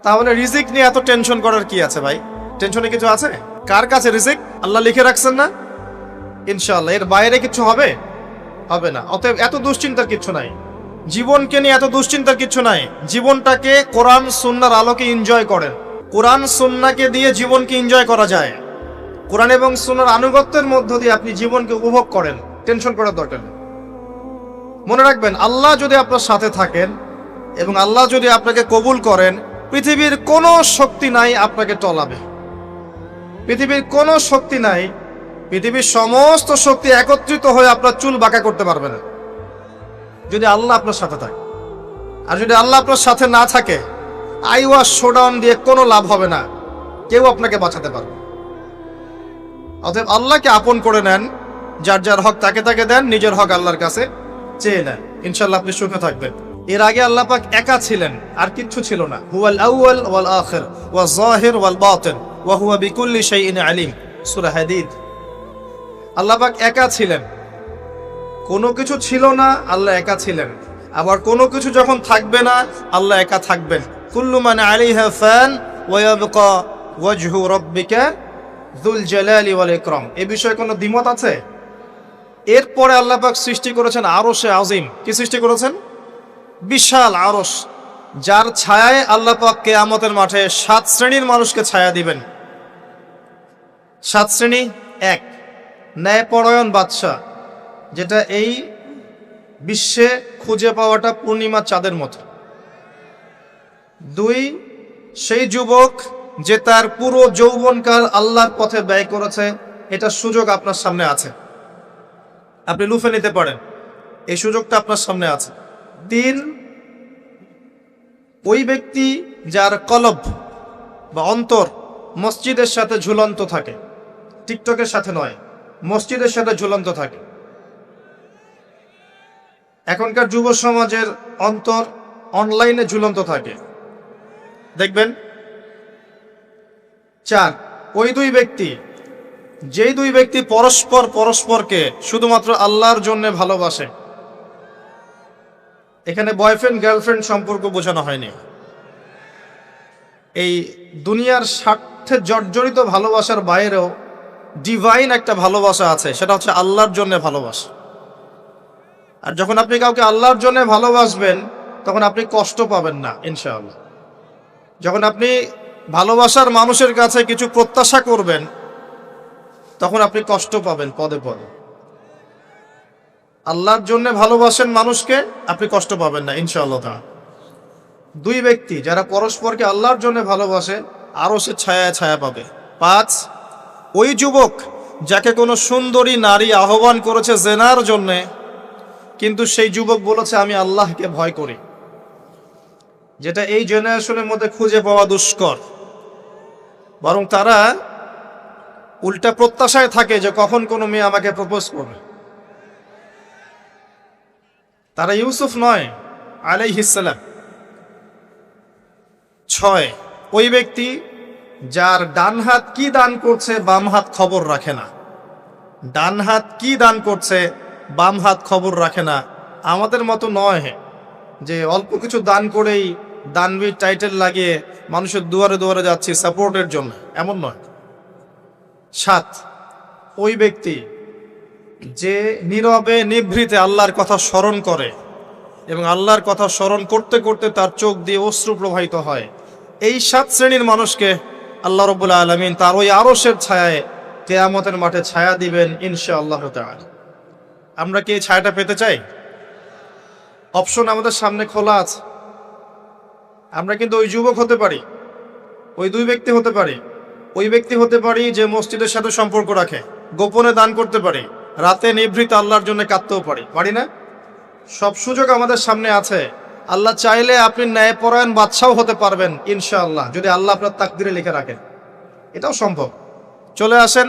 তাহলে রিজিক নিয়ে এত টেনশন করার কি আছে ভাই? টেনশনে কিছু আছে? কার কাছে রিজিক? আল্লাহ লিখে রাখছেন না? ইনশাআল্লাহ এর বাইরে কিছু হবে হবে না। অতএব এত দুশ্চিন্তার কিছু নাই, জীবনকে নিয়ে এত দুশ্চিন্তার কিছু নাই। জীবনটাকে কোরআন সুন্নাহর আলোকে এনজয় করেন। কোরআন সুন্নাহকে দিয়ে জীবনকে এনজয় করা যায়। কোরআন এবং সুন্নাহর আনুগত্যের মধ্য দিয়ে আপনি জীবনকে উপভোগ করেন, টেনশন করার দরকার নেই। মনে রাখবেন, আল্লাহ যদি আপনার সাথে থাকেন এবং আল্লাহ যদি আপনাকে কবুল করেন, পৃথিবীর কোনো শক্তি নাই আপনাকে টলাবে। পৃথিবীর কোনো শক্তি নাই, পৃথিবীর সমস্ত শক্তি একত্রিত হয়ে আপনার চুল বাঁকা করতে পারবে না, যদি আল্লাহ আপনার সাথে থাকে। আর যদি আল্লাহ আপনার সাথে না থাকে, আইওয়াস শোডাউন দিয়ে কোনো লাভ হবে না, কেউ আপনাকে বাঁচাতে পারবে। অতএব আল্লাহকে আপন করে নেন, যার যার হক তাকে তাকে দেন, নিজের হক আল্লাহর কাছে চেয়ে নেন, ইনশাআল্লাহ আপনি সুখে থাকবেন। এর আগে আল্লাহ পাক একা ছিলেন, আর কিচ্ছু ছিল না। হুয়াল আউয়াল ওয়াল আখির ওয়াজ যাহির ওয়াল বাতিন ওয়া হুয়া বিকুল্লি শাইইন আলিম, সূরা হাদীদ। আল্লাহ পাক একা ছিলেন, কোনো কিছু ছিল না, আল্লাহ একা ছিলেন। আবার কোনো কিছু যখন থাকবে না, আল্লাহ একা থাকবেন। কুল্লু মান আলাইহা ফান ওয়া ইয়াবকা ওয়াজহু রাব্বিকা যুল জালালি ওয়াল ইকরাম। এই বিষয়ে কোনো দ্বিমত আছে? এরপরে আল্লাহ পাক সৃষ্টি করেছেন আরশে আজিম। কি সৃষ্টি করেছেন? বিশাল আরশ, যার ছায়ায় আল্লাহ পাক কিয়ামতের মাঠে 7 শ্রেণীর মানুষকে ছায়া দিবেন। 7 শ্রেণী: 1, ন্যায়পরায়ণ বাদশা, যেটা এই বিশ্বে খুঁজে পাওয়াটা পূর্ণিমা চাঁদের মতো। 2, সেই যুবক যে তার পুরো যৌবনকাল আল্লাহর পথে ব্যয় করেছে, এটা সুযোগ আপনার সামনে আছে, আপনি লুফে নিতে পারেন, এই সুযোগটা আপনার সামনে আছে। 3, ওই ব্যক্তি যার কলব বা অন্তর মসজিদের সাথে ঝুলন্ত থাকে, টিকটকের সাথে নয়, মসজিদের সাথে ঝুলন্ত থাকে। এখনকার যুব সমাজের অন্তর অনলাইনে ঝুলন্ত থাকে, দেখবেন। 4, ওই দুই ব্যক্তি, যেই দুই ব্যক্তি পরস্পরকে শুধুমাত্র আল্লাহর জন্য ভালোবাসে। এখানে বয়ফ্রেন্ড গার্লফ্রেন্ড সম্পর্ক বোঝানো হয়নি। এই দুনিয়ার স্বার্থে জর্জরিত ভালোবাসার বাইরেও ডিভাইন একটা ভালোবাসা আছে, সেটা হচ্ছে আল্লাহর জন্য ভালোবাসা। আর যখন আপনি কাউকে আল্লাহর জন্য ভালোবাসবেন, তখন আপনি কষ্ট পাবেন না ইনশাআল্লাহ। যখন আপনি ভালোবাসার মানুষের কাছে কিছু প্রত্যাশা করবেন, তখন আপনি কষ্ট পাবেন পদে পদে। আল্লাহর জন্য ভালোবাসেন মানুষকে, আপনি কষ্ট পাবেন না ইনশাআল্লাহ। দুই ব্যক্তি যারা পরস্পরকে আল্লাহর জন্য ভালোবাসে, আরো সে ছায়া ছায়া পাবে। 5, ওই যুবক যাকে কোনো সুন্দরী নারী আহ্বান করেছে জেনার জন্যে, কিন্তু সেই যুবক বলেছে আমি আল্লাহকে ভয় করি, যেটা এই জেনারেশনের মধ্যে খুঁজে পাওয়া দুষ্কর। বরং তারা উল্টা প্রত্যাশায় থাকে যে কখন কোনো মেয়ে আমাকে প্রপোজ করবে। তারা ইউসুফ নয় আলাইহিস সালাম। 6, ওই ব্যক্তি যার ডান হাত কি দান করছে, বাম হাত খবর রাখে না। ডান হাত কি দান করছে, বাম হাত খবর রাখে না। আমাদের মতো নয় যে অল্প কিছু দান করেই দানবীর টাইটেল লাগিয়ে মানুষের দুয়ারে দুয়ারে যাচ্ছি সাপোর্টের জন্য, এমন নয়। 7, ওই ব্যক্তি যে নীরবে নিভৃতে আল্লাহর কথা স্মরণ করে এবং আল্লাহর কথা স্মরণ করতে করতে তার চোখ দিয়ে অশ্রু প্রবাহিত হয়। এই 7 শ্রেণীর মানুষকে আল্লাহ রাব্বুল আলামিন তার ওই আরশের ছায়ায় কিয়ামতের মাঠে ছায়া দিবেন ইনশাআল্লাহ তাআলা। আমরা কি এই ছায়াটা পেতে চাই? অপশন আমাদের সামনে খোলা আছে। আমরা কিন্তু ওই যুবক হতে পারি, ওই দুই ব্যক্তি হতে পারি, ওই ব্যক্তি হতে পারি যে মসজিদের সাথে সম্পর্ক রাখে, গোপনে দান করতে পারি, রাতে নিভৃত আল্লাহর জন্য কাঁদতেও পারি না? সব সুযোগ আমাদের সামনে আছে। আল্লাহ চাইলে আপনি ন্যায়পরায়ণ বাদশাও হতে পারবেন ইনশাআল্লাহ, যদি আল্লাহ আপনার তাকদিরে লিখে রাখেন, এটাও সম্ভব। চলে আসেন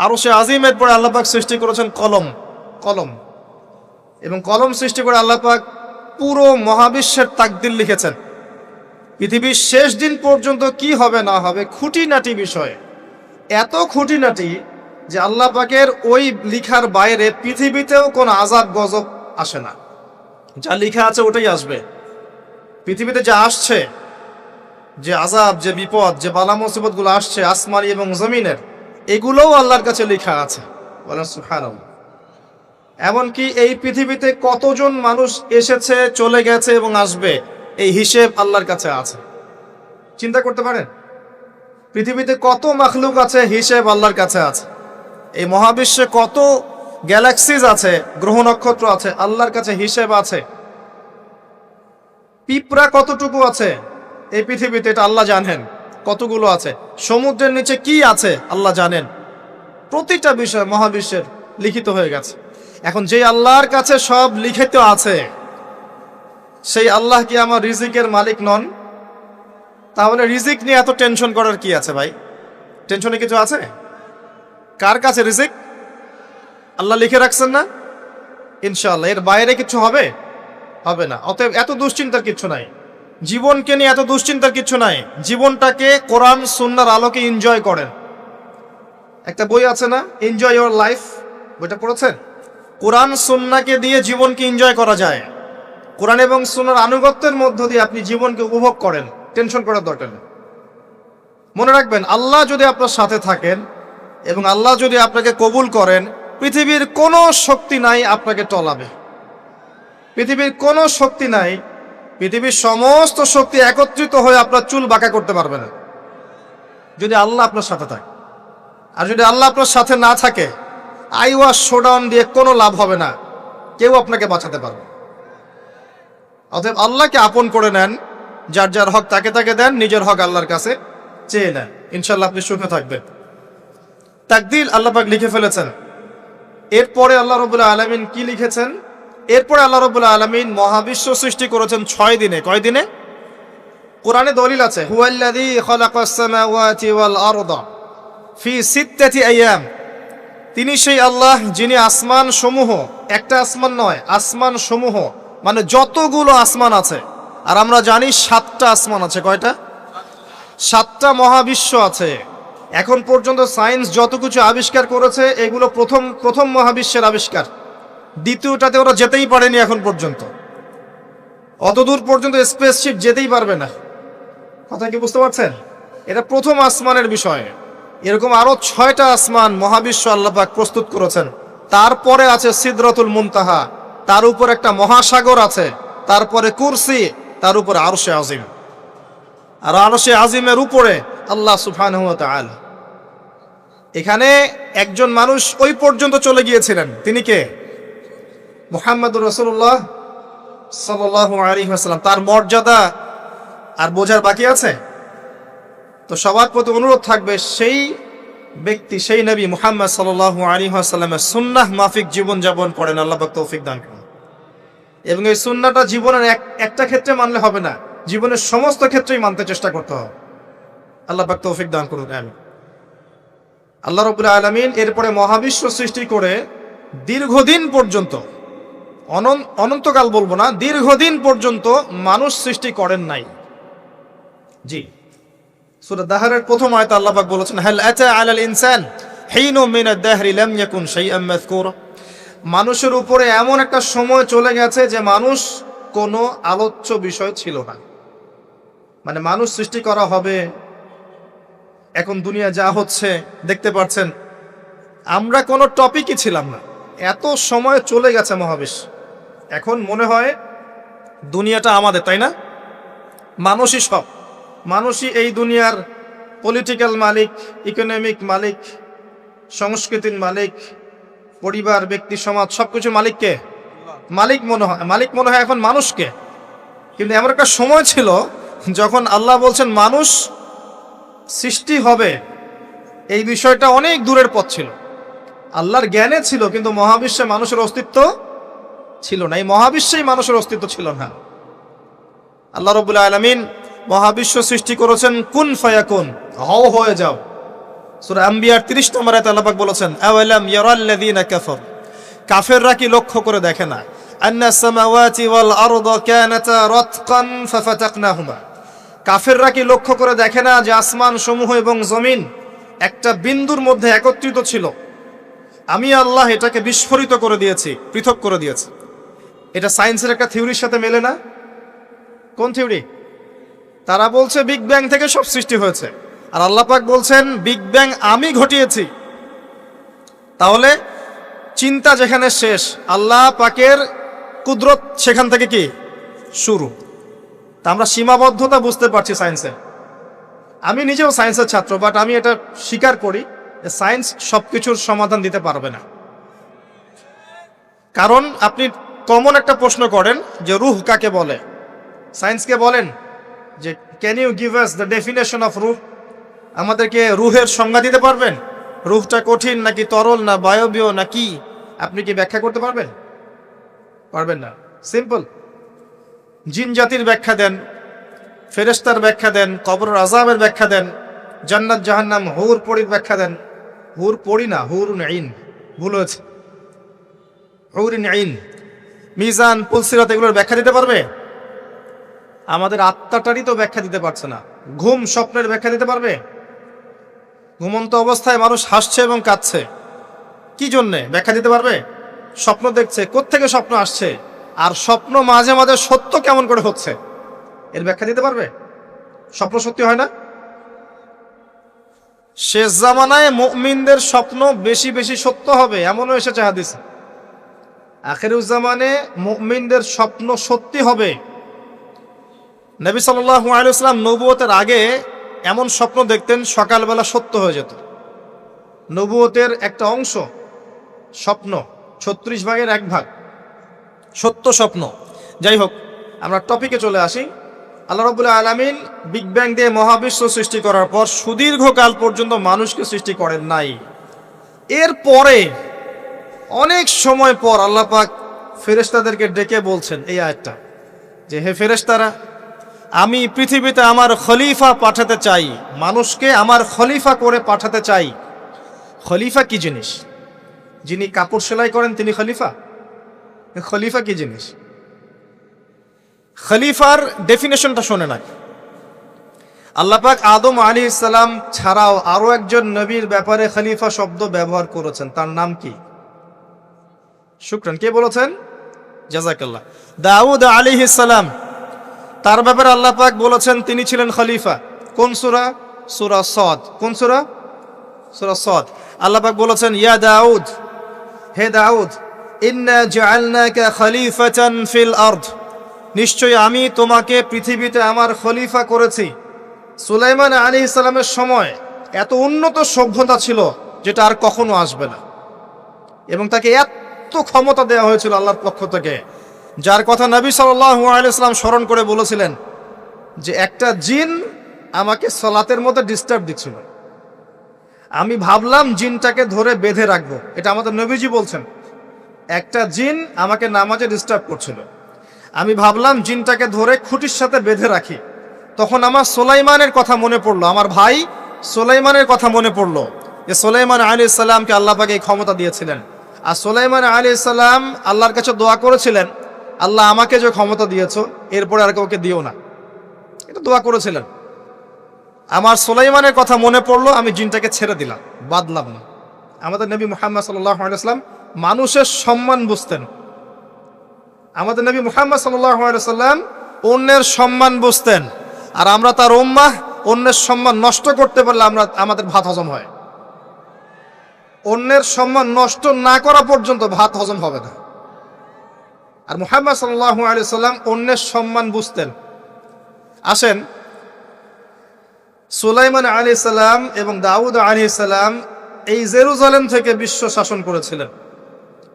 আরশে আজিমের পরে আল্লাহ পাক সৃষ্টি করেছেন কলম, এবং কলম সৃষ্টি করে আল্লাহ পাক পুরো মহাবিশ্বের তাকদির লিখেছেন। পৃথিবীর শেষ দিন পর্যন্ত কি হবে না হবে, খুঁটিনাটি বিষয়, এত খুঁটিনাটি যে আল্লাহ পাকের ওই লিখার বাইরে পৃথিবীতেও কোনো আযাব গজব আসে না। যা লেখা আছে ওটাই আসবে। পৃথিবীতে যা আসছে যে আযাব, যে বিপদ, যে বালা মুসিবত গুলো আসছে আসমানি এবং জমিনের, এগুলোও আল্লাহর কাছে লেখা আছে। বলেন সুবহানাল্লাহ। এমনকি এই পৃথিবীতে কতজন মানুষ এসেছে, চলে গেছে এবং আসবে, এই হিসেব আল্লাহর কাছে আছে। চিন্তা করতে পারেন, পৃথিবীতে কত মাখলুক আছে, হিসেব আল্লাহর কাছে আছে। এই মহাবিশ্বে কত গ্যালাক্সিজ আছে, গ্রহ নক্ষত্র আছে, আল্লাহর কাছে হিসেব আছে। পিঁপড়া কতটুকু আছে এই পৃথিবীতে, এটা আল্লাহ জানেন কতগুলো আছে। সমুদ্রের নিচে কি আছে আল্লাহ জানেন। প্রতিটা বিষয় মহাবিশ্বের লিখিত হয়ে গেছে। এখন যে আল্লাহর কাছে সব লিখিত আছে, সেই আল্লাহ কি আমার রিজিকের মালিক নন? তাহলে রিজিক নিয়ে এত টেনশন করার কি আছে ভাই? টেনশনে কিছু আছে? কার কাছে রিজিক? আল্লাহ লিখে রাখছেন না? ইনশাআল্লাহ এর বাইরে কিছু হবে? হবে না। অতএব এত দুশ্চিন্তার কিছু নাই। জীবনকে নিয়ে এত দুশ্চিন্তার কিছু নাই। জীবনটাকে কোরআন সুন্নাহর আলোকে এনজয় করেন। একটা বই আছে না, এনজয় ইওর লাইফ, বইটা পড়েছেন? কোরআন সুন্নাহকে দিয়ে জীবনকে এনজয় করা যায়। কোরআন এবং সুন্নাহর আনুগত্যের মধ্য দিয়ে আপনি জীবনকে উপভোগ করেন। টেনশন করার দরকার নেই। মনে রাখবেন, আল্লাহ যদি আপনার সাথে থাকেন এবং আল্লাহ যদি আপনাকে কবুল করেন, পৃথিবীর কোনো শক্তি নাই আপনাকে টলাবে। পৃথিবীর কোনো শক্তি নাই, পৃথিবীর সমস্ত শক্তি একত্রিত হয়ে আপনার চুল বাঁকা করতে পারবে না, যদি আল্লাহ আপনার সাথে থাকে। আর যদি আল্লাহ আপনার সাথে না থাকে, আইওয়াশ শোডাউন দিয়ে কোনো লাভ হবে না, কেউ আপনাকে বাঁচাতে পারবে। অতএব আল্লাহকে আপন করে নেন, যার যার হক তাকে তাকে দেন, নিজের হক আল্লাহর কাছে চেয়ে নেন, ইনশাল্লাহ আপনি সুখে থাকবেন। তাকদীর আল্লাহ পাক লিখে ফেলেছেন। এরপরে আল্লাহ রাব্বুল আলামিন কি লিখেছেন? এরপরে আল্লাহ রাব্বুল আলামিন মহাবিশ্ব সৃষ্টি করেছেন 6 দিনে। কয় দিনে? কোরআনে দলিল আছে, হুয়াল্লাযী খালাকাস সামাওয়াতি ওয়াল আরদা ফি সিত্তাতি আইয়াম। তিনি সেই আল্লাহ যিনি আসমান সমূহ, একটা আসমান নয়, আসমান সমূহ মানে যতগুলো আসমান আছে, আর আমরা জানি 7টা আসমান আছে। কয়টা? 7টা মহাবিশ্ব আছে। এখন পর্যন্ত সায়েন্স যত কিছু আবিষ্কার করেছে, এগুলো প্রথম মহাবিশ্বের আবিষ্কার। দ্বিতীয়টাতে ওরা যেতেই পারেনি এখন পর্যন্ত। অতদূর পর্যন্ত স্পেসশিপ যেতেই পারবে না। কথা কি বুঝতে পারছেন? এটা প্রথম আসমানের বিষয়। এরকম আরো 6টা আসমান মহাবিশ্ব আল্লাহ পাক প্রস্তুত করেছেন। তারপরে আছে সিদরাতুল মুনতাহা, তার উপর একটা মহাসাগর আছে, তারপরে কুরসি, তার উপরে আরশে আজিম। আর আরশে আজিমের উপরে আল্লাহ সুবহানাহু ওয়া তাআলা। এখানে একজন মানুষ ওই পর্যন্ত চলে গিয়েছিলেন। তিনি কে? মুহাম্মদুর রাসূলুল্লাহ সাল্লাল্লাহু আলাইহি ওয়াসাল্লাম। তার মর্যাদা আর বোঝার বাকি আছে? তো সবার প্রতি অনুরোধ থাকবে, সেই ব্যক্তি, সেই নবী মুহাম্মদ সাল্লাল্লাহু আলাইহি ওয়াসাল্লামের সুন্নাহ মাফিক জীবন যাপন করেন। আল্লাহ পাক তৌফিক দান করুন। এবং এই সুন্নাহটা জীবনের একটা ক্ষেত্রে মানলে হবে না, জীবনের সমস্ত ক্ষেত্রেই মানতে চেষ্টা করতে হবে। আল্লাহ পাক তৌফিক দান করুন। আমিন। আল্লাহ রাব্বুল আলামিন এরপরে মহাবিশ্ব সৃষ্টি করে দীর্ঘদিন পর্যন্ত, অনন্তকাল বলবো না, দীর্ঘদিন পর্যন্ত মানুষ সৃষ্টি করেন নাই। জি, সূরা দাহরের প্রথম আয়াতে আল্লাহ পাক বলেছেন, হাল আতা আলাল ইনসান হিনুম মিনাদ দাহরি লাম ইয়াকুন শাইআম মাযকুরা। মানুষের উপরে এমন একটা সময় চলে গেছে যে মানুষ কোনো আলোচ্য বিষয় ছিল না। মানে মানুষ সৃষ্টি করা হবে, এখন দুনিয়া যা হচ্ছে দেখতে পাচ্ছেন, আমরা কোনো টপিকই ছিলাম না। এত সময় চলে গেছে মহাবিশ্ব। এখন মনে হয় দুনিয়াটা আমাদের, তাই না? মানুষই সব, মানুষই এই দুনিয়ার পলিটিক্যাল মালিক, ইকোনমিক মালিক, সংস্কৃতির মালিক, পরিবার, ব্যক্তি, সমাজ, সবকিছু মালিককে মালিক মনে হয় এখন মানুষকে। কিন্তু এমন একটা সময় ছিল যখন আল্লাহ বলছেন মানুষ সৃষ্টি হবে, এই বিষয়টা অনেক দূরের পথ ছিল। আল্লাহর জ্ঞানে ছিল, কিন্তু মহাবিশ্বে মানুষের অস্তিত্ব ছিল না। এই মহাবিশ্বেই মানুষের অস্তিত্ব ছিল না। আল্লাহ রাব্বুল আলামিন মহাবিশ্ব সৃষ্টি করেছেন কুন ফায়াকুন, হও হয়ে যাও। সূরা আম্বিয়ার 30 নম্বর আয়াতে আল্লাহ পাক বলেছেন, আওয়ালাম ইয়ারাল্লাযীনা কাফার, কাফেররা কি লক্ষ্য করে দেখে না, আন্নাস সামাওয়াতি ওয়াল আরদা কানাতা রাতকান ফাফাতাকনাহুমা, কাফেররা কি লক্ষ্য করে দেখে না যে আসমান সমূহ এবং জমিন একটা বিন্দুর মধ্যে একত্রিত ছিল, আমি আল্লাহ এটাকে বিস্ফোরিত করে দিয়েছি, পৃথক করে দিয়েছি। এটা সায়েন্সের একটা থিওরির সাথে মেলে না? কোন থিওরি? তারা বলছে বিগ ব্যাং থেকে সব সৃষ্টি হয়েছে, আর আল্লাহ পাক বলছেন বিগ ব্যাং আমি ঘটিয়েছি। তাহলে চিন্তা যেখানে শেষ, আল্লাহ পাকের কুদরত সেখান থেকে কি শুরু। তা আমরা সীমাবদ্ধতা বুঝতে পারছি সায়েন্সের। আমি নিজেও সায়েন্সের ছাত্র, বাট আমি এটা স্বীকার করি যে সায়েন্স সবকিছুর সমাধান দিতে পারবে না। কারণ আপনি কমন একটা প্রশ্ন করেন যে রূহ কাকে বলে, সায়েন্সকে বলেন যে can you give us the definition of ruh, আমাদেরকে রূহের সংজ্ঞা দিতে পারবেন? রূহটা কঠিন নাকি তরল না বায়বীয় না কি, আপনি কি ব্যাখ্যা করতে পারবেন? পারবেন না। সিম্পল। জিন জাতির ব্যাখ্যা দেন, ফেরেশতার ব্যাখ্যা দেন, কবরের আযাবের ব্যাখ্যা দেন, জান্নাত জাহান্নাম হুর পরির ব্যাখ্যা দেন। হুর পরি না, হুরুন আইন, ভুল হয়েছে, হুরুন আইন। মিজান, পুলসিরাত, এগুলোর ব্যাখ্যা দিতে পারবে? আমাদের আত্মাটারই তো ব্যাখ্যা দিতে পারছে না। ঘুম, স্বপ্নের ব্যাখ্যা দিতে পারবে? ঘুমন্ত অবস্থায় মানুষ হাসছে এবং কাঁদছে, কি জন্যে ব্যাখ্যা দিতে পারবে? স্বপ্ন দেখছে, কোত্থেকে স্বপ্ন আসছে, আর স্বপ্ন মাঝে মাঝে সত্য কেমন করে হচ্ছে, এর ব্যাখ্যা দিতে পারবে? স্বপ্ন সত্যি হয় না? শেষ জামানায় মুমিনদের স্বপ্ন বেশি বেশি সত্য হবে এমনও এসেছে হাদিসে। আখিরুজ্জামানে মুমিনদের স্বপ্ন সত্যি হবে। নবী সাল্লাল্লাহু আলাইহি ওয়াসাল্লাম নবুয়তের আগে এমন স্বপ্ন দেখতেন সকালবেলা সত্য হয়ে যেত। নবুয়তের একটা অংশ স্বপ্ন, 36 ভাগের 1 ভাগ সত্য স্বপ্ন। যাই হোক, আমরা টপিকে চলে আসি। আল্লাহ রাব্বুল আলামিন বিগ ব্যাং দিয়ে মহাবিশ্ব সৃষ্টি করার পর সুদীর্ঘকাল পর্যন্ত মানুষকে সৃষ্টি করেন নাই। এরপরে অনেক সময় পর আল্লাহ পাক ফেরেশতাদেরকে ডেকে বলছেন এই আয়াতটা, যে হে ফেরেশতারা, আমি পৃথিবীতে আমার খলিফা পাঠাতে চাই, মানুষকে আমার খলিফা করে পাঠাতে চাই। খলিফা কি জিনিস? যিনি কাপড় সেলাই করেন তিনি খলিফা? খলিফা কি জিনিস? খলিফার ডেফিনেশনটা শোনে না। আল্লাহ পাক আদম আলাইহিস সালাম ছাড়াও আরো একজন নবীর ব্যাপারে খলিফা শব্দ ব্যবহার করেছেন, তার নাম কি? শুকরান, কে বলেছেন? জাযাকাল্লাহ। দাউদ আলাইহিস সালাম, তার ব্যাপারে আল্লাহ পাক বলেছেন তিনি ছিলেন খলিফা। কোন সূরা? সূরা সাদ। কোন সূরা? সূরা সাদ। আল্লাহ পাক বলেছেন ইয়া দাউদ, হে দাউদ, ইন্না জাআলনাকা খলিফাতান ফিল আরদ, নিশ্চয়ই আমি তোমাকে পৃথিবীতে আমার খলিফা করেছি। সুলাইমান আলাইহিস সালামের সময় এত উন্নত সভ্যতা ছিল যেটা আর কখনো আসবে না, এবং তাকে এত ক্ষমতা দেওয়া হয়েছিল আল্লাহর পক্ষ থেকে, যার কথা নবী সাল্লাল্লাহু আলাইহি ওয়াসাল্লাম স্মরণ করে বলেছিলেন যে একটা জিন আমাকে সালাতের মধ্যে ডিস্টার্ব দিচ্ছিল, আমি ভাবলাম জিনটাকে ধরে বেঁধে রাখবো। এটা আমাদের নবীজি বলছেন, একটা জিন আমাকে নামাজে ডিস্টার্ব করছিল, আমি ভাবলাম জিনটাকে ধরে খুঁটির সাথে বেঁধে রাখি। তখন আমার সুলাইমানের কথা মনে পড়লো, আমার ভাই সুলাইমানের কথা মনে পড়লো যে সুলাইমান আলাইহিস সালামকে আল্লাহ পাক এই ক্ষমতা দিয়েছিলেন। আর সুলাইমান আলাইহিস সালাম আল্লাহর কাছে দোয়া করেছিলেন, আল্লাহ আমাকে যে ক্ষমতা দিয়েছো এরপরে আর কাউকে দিও না, এটা দোয়া করেছিলেন। আমার সুলাইমানের কথা মনে পড়লো, আমি জিনটাকে ছেড়ে দিলাম, বাদলাম না। আমাদের নবী মুহাম্মদ সাল্লাল্লাহু আলাইহি ওয়াসাল্লাম মানুষের সম্মান বুঝতেন। আমাদের নবী মুহাম্মদ সাল্লাল্লাহু আলাইহি ওয়াসাল্লাম অন্যের সম্মান বুঝতেন, আর আমরা তার উম্মাহ, অন্যের সম্মান নষ্ট করতে পারলে আমাদের ভাত হজম হয়। অন্যের সম্মান নষ্ট না করা পর্যন্ত ভাত হজম হবে না। আর মুহাম্মদ সাল্লাল্লাহু আলাইহি ওয়াসাল্লাম অন্যের সম্মান বুঝতেন। আসেন, সুলাইমান আলাইহিস সালাম এবং দাউদ আলাইহিস সালাম এই জেরুজালেম থেকে বিশ্ব শাসন করেছিলেন।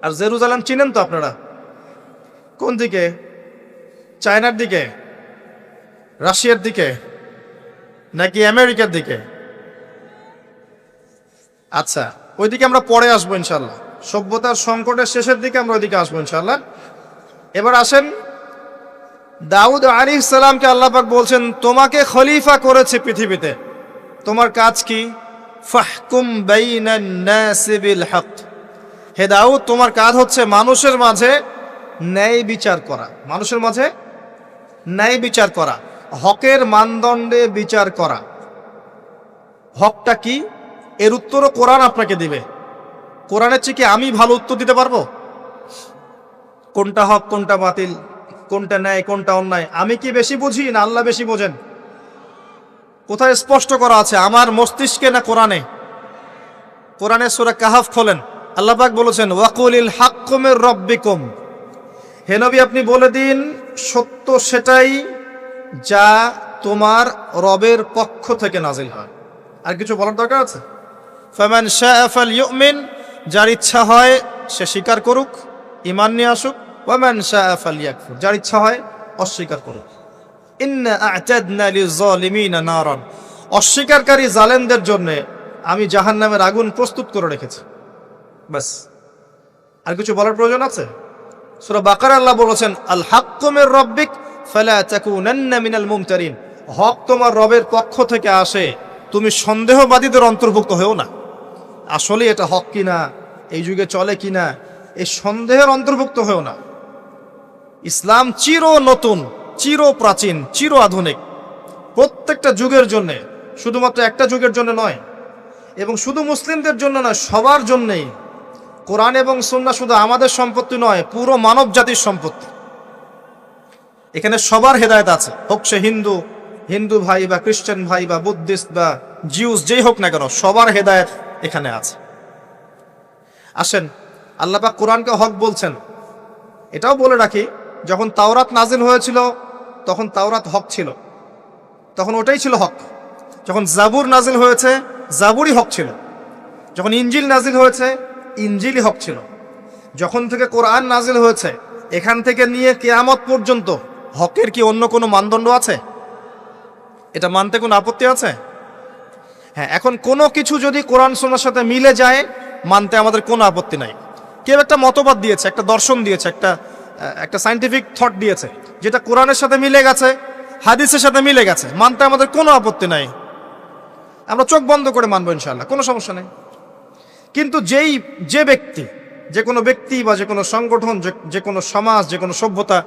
আর জেরুজালেম চিনেন তো আপনারা? কোন দিকে? চায়নার দিকে, রাশিয়ার দিকে, নাকি আমেরিকার দিকে? আচ্ছা, ওইদিকে আমরা পরে আসবো ইনশাল্লাহ। সভ্যতার সংকটের শেষের দিকে আমরা ওইদিকে আসবো ইনশাল্লাহ। এবার আসেন, দাউদ আলাইহিস সালামকে আল্লাহ পাক বলছেন তোমাকে খলিফা করেছে পৃথিবীতে, তোমার কাজ কি? ফাহকুম বাইনান নাসি বিল হক, হে দাউদ তোমার কাজ হচ্ছে মানুষের মাঝে ন্যায় বিচার করা, মানুষের মাঝে ন্যায় বিচার করা, হকের মানদণ্ডে বিচার করা। হকটা কি? এর উত্তরও কোরআন আপনাকে দিবে। কোরআনের চেয়ে কি আমি ভালো উত্তর দিতে পারবো? কোনটা হক কোনটা বাতিল, কোনটা ন্যায় কোনটা অন্যায়, আমি কি বেশি বুঝি না আল্লাহ বেশি বোঝেন? কোথায় স্পষ্ট করা আছে? আমার মস্তিষ্কে না কোরআনে? কোরআনে সূরা কাহাফ খোলেন, আল্লাহ পাক বলেছেন ওয়াকুলিল হাক্কু মির রাব্বিকুম, হে নবী আপনি বলে দিন সত্য সেটাই যা তোমার রবের পক্ষ থেকে নাজিল হয়। আর কিছু বলার দরকার আছে? ফামান শাআ ফালইউমিন, যার ইচ্ছা হয় সে স্বীকার করুক, ঈমান নিয়ে আসুক। ওয়ামান শাআ ফালইয়াকফুর, যার ইচ্ছা হয় অস্বীকার করুক। ইন্না আ'তাদনা লিয-যালিমিনা নারান, অস্বীকারকারী জালেমদের জন্য আমি জাহান্নামের আগুন প্রস্তুত করে রেখেছি। বাস, আর কিছু বলার প্রয়োজন আছে? সূরা বাকারা আল্লাহ বলেছেন আল হাক্কু মির রাব্বিক ফালা তাকুনান্না মিনাল মুমতারিন, হক তোমার রবের পক্ষ থেকে আসে, তুমি সন্দেহবাদীদের অন্তর্ভুক্ত হও না। আসলে এটা হক কিনা, এই যুগে চলে কিনা, এই সন্দেহের অন্তর্ভুক্ত হও না। ইসলাম চির নতুন, চির প্রাচীন, চির আধুনিক, প্রত্যেকটা যুগের জন্য, শুধুমাত্র একটা যুগের জন্য নয়, এবং শুধু মুসলিমদের জন্য নয়, সবার জন্যই। কোরআন এবং সুন্নাহ শুধু আমাদের সম্পত্তি নয়, পুরো মানব জাতির সম্পত্তি। এখানে সবার হেদায়েত আছে, হোক সে হিন্দু ভাই বা খ্রিস্টান ভাই বা বুদ্ধিস্ট বা জিউস, যেই হোক না কেন, সবার হেদায়েত এখানে আছে। আসেন, আল্লাহ পাক কোরআনকে হক বলছেন। এটাও বলে রাখি, যখন তাওরাত নাজিল হয়েছিল তখন তাওরাত হক ছিল, তখন ওটাই ছিল হক। যখন জাবুর নাজিল হয়েছে জাবুরই হক ছিল। যখন ইনজিল নাজিল হয়েছে ইনজিলই হক ছিল। যখন থেকে কোরআন নাজিল হয়েছে এখান থেকে নিয়ে কিয়ামত পর্যন্ত হকের কি অন্য কোনো মানদণ্ড আছে? এটা মানতে কোনো আপত্তি আছে? হ্যাঁ, এখন কোনো কিছু যদি কোরআন সুন্নাহর সাথে মিলে যায় মানতে আমাদের কোনো আপত্তি নাই। কেউ একটা মতবাদ দিয়েছে, একটা দর্শন দিয়েছে, একটা সায়েন্টিফিক থট দিয়েছে, যেটা কোরআনের সাথে মিলে গেছে, হাদিসের সাথে মিলে গেছে, মানতে আমাদের কোনো আপত্তি নাই। আমরা চোখ বন্ধ করে মানবো ইনশাআল্লাহ, কোনো সমস্যা নেই। কিন্তু যে কোনো ব্যক্তি বা যে কোনো সংগঠন, যে কোনো সমাজ, যে কোনো সভ্যতা,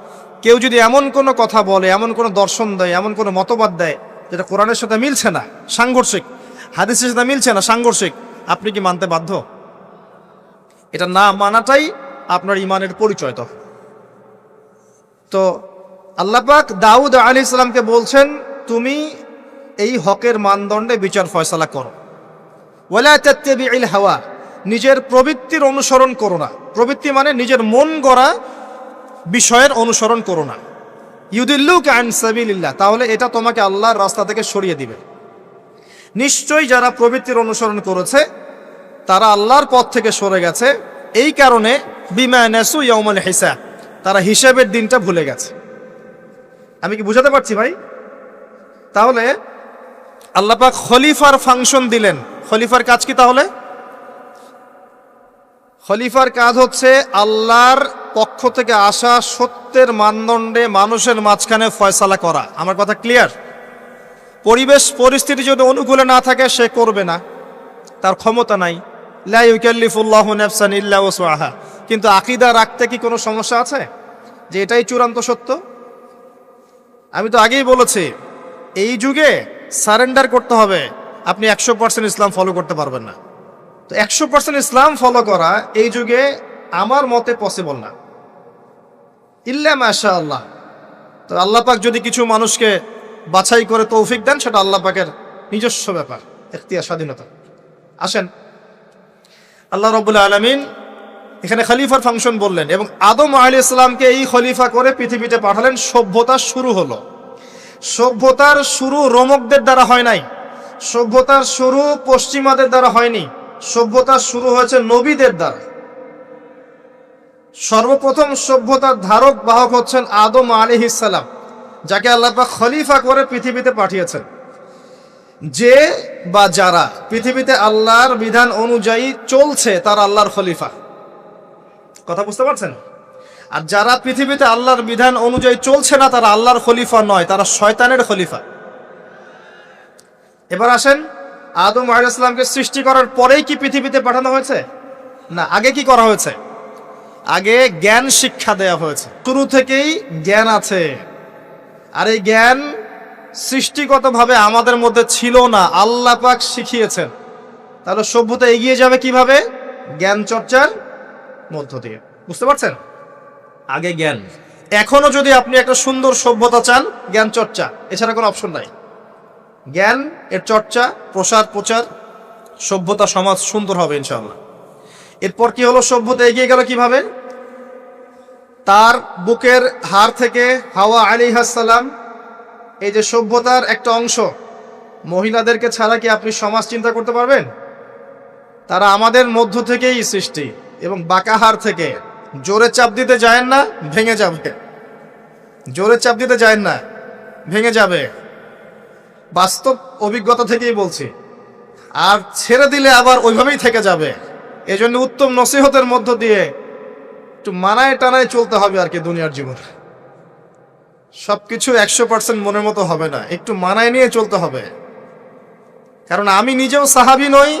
কেউ যদি এমন কোনো কথা বলে, এমন কোনো দর্শন দেয়, এমন কোনো মতবাদ দেয় যেটা কোরআনের সাথে মিলছে না, সাংঘর্ষিক, হাদিসের সাথে মিলছে না, সাংঘর্ষিক, আপনি কি মানতে বাধ্য? এটা না মানাটাই আপনার ঈমানের পরিচয়। তো আল্লাহ পাক দাউদ আলাইহিস সালামকে বলছেন তুমি এই হকের মানদণ্ডে বিচার ফয়সালা করো। ওয়ালা তাত্তাবিউল হাওয়া, নিজের প্রবৃত্তির অনুসরণ করো না। প্রবৃত্তি মানে নিজের মন গড়া বিষয়ের অনুসরণ করো না। ইউদিল্লুকা আন সাবিলিল্লাহ, তাহলে এটা তোমাকে আল্লাহর রাস্তা থেকে সরিয়ে দিবে। নিশ্চয়ই যারা প্রবৃত্তির অনুসরণ করেছে তারা আল্লাহর পথ থেকে সরে গেছে। এই কারণে বিমা নাসু ইয়াউমুল হিসাব, তারা হিসাবের দিনটা ভুলে গেছে। আমি কি বুঝাতে পারছি ভাই? তাহলে আল্লাহ পাক খলিফার ফাংশন দিলেন। খলিফার কাজ কি তাহলে? খলিফার কাজ হচ্ছে আল্লাহর পক্ষ থেকে আসা সত্যের মানদণ্ডে মানুষের মাঝখানে ফয়সালা করা। আমার কথা ক্লিয়ার? পরিবেশ পরিস্থিতি যদি অনুকূলে না থাকে সে করবে না, তার ক্ষমতা নাই। লা ইউকাল্লিফুল্লাহু নাফসান ইল্লা ওয়াসআহা। কিন্তু আকীদা রাখতে কি কোনো সমস্যা আছে যে এটাই চূড়ান্ত সত্য? আমি তো আগেই বলেছি, এই যুগে সারেন্ডার করতে হবে। আপনি 100% ইসলাম ফলো করতে পারবেন না। তো 100% ইসলাম ফলো করা এই যুগে আমার মতে পসিবল না, ইল্লা মাশাআল্লাহ। তো আল্লাহ পাক যদি কিছু মানুষকে বাছাই করে তৌফিক দেন, সেটা আল্লাহ পাকের নিজস্ব ব্যাপার, ইখতিয়ার, স্বাধীনতা। আসেন, আল্লাহ রাব্বুল আলামিন এখানে খলিফার ফাংশন বললেন এবং আদম আলাইহিস সালামকে এই খলিফা করে পৃথিবীতে পাঠালেন। সভ্যতার শুরু হলো। সভ্যতার শুরু রোমকদের দ্বারা হয় নাই, সভ্যতার শুরু পশ্চিমাদের দ্বারা হয়নি, সভ্যতার শুরু হয়েছে নবীদের দ্বারা। সর্বপ্রথম সভ্যতার ধারক বাহক হচ্ছেন আদম আলাইহিস সালাম, যাকে আল্লাহ পাক খলিফা করে পৃথিবীতে পাঠিয়েছেন। যে বা যারা পৃথিবীতে আল্লাহর বিধান অনুযায়ী চলছে তারা আল্লাহর খলিফা। কথা বুঝতে পারছেন? আর যারা পৃথিবীতে আল্লাহর বিধান অনুযায়ী চলছে না তারা আল্লাহর খলিফা নয়, তারা শয়তানের খলিফা। এবার আসেন, আদম আলাইহিস সালামকে সৃষ্টি করার পরেই কি পৃথিবীতে পাঠানো হয়েছে? না, আগে কি করা হয়েছে? আগে জ্ঞান শিক্ষা দেয়া হয়েছে। শুরু থেকেই জ্ঞান আছে, আর এই জ্ঞান সৃষ্টিগতভাবে আমাদের মধ্যে ছিল না, আল্লাহ পাক শিখিয়েছেন। তাহলে সভ্যতা এগিয়ে যাবে কিভাবে? জ্ঞান চর্চার মধ্য দিয়ে। বুঝতে পারছেন? আগে জ্ঞান। এখনো যদি আপনি একটা সুন্দর সভ্যতা চান, জ্ঞান চর্চা, এছাড়া কোনো অপশন নাই। জ্ঞান এর চর্চা, প্রসার প্রচার, সভ্যতা সমাজ সুন্দর হবে ইনশাআল্লাহ। এরপর কি হলো, সভ্যতা এগিয়ে গেল কিভাবে? তার বুকের হাড় থেকে হাওয়া আলাইহিস সালাম, এই যে সভ্যতার একটা অংশ, মহিলাদেরকে ছাড়া কি আপনি সমাজ চিন্তা করতে পারবেন? তারা আমাদের মধ্য থেকেই সৃষ্টি, এবং বাঁকা হাড় থেকে। জোরে চাপ দিতে যায় না, ভেঙে যাবে। জোরে চাপ দিতে যায় না, ভেঙে যাবে। বাস্তব অভিজ্ঞতা থেকেই বলছি। আর ছেড়ে দিলে আবার ওইভাবেই থেকে যাবে। এজন্য উত্তম নসিহতের মধ্য দিয়ে একটু মানায় টানায় চলতে হবে আর কি দুনিয়ার জীবন। সবকিছু 100% মনের মতো হবে না, একটু মানায় নিয়ে চলতে হবে। কারণ আমি নিজেও সাহাবী নই,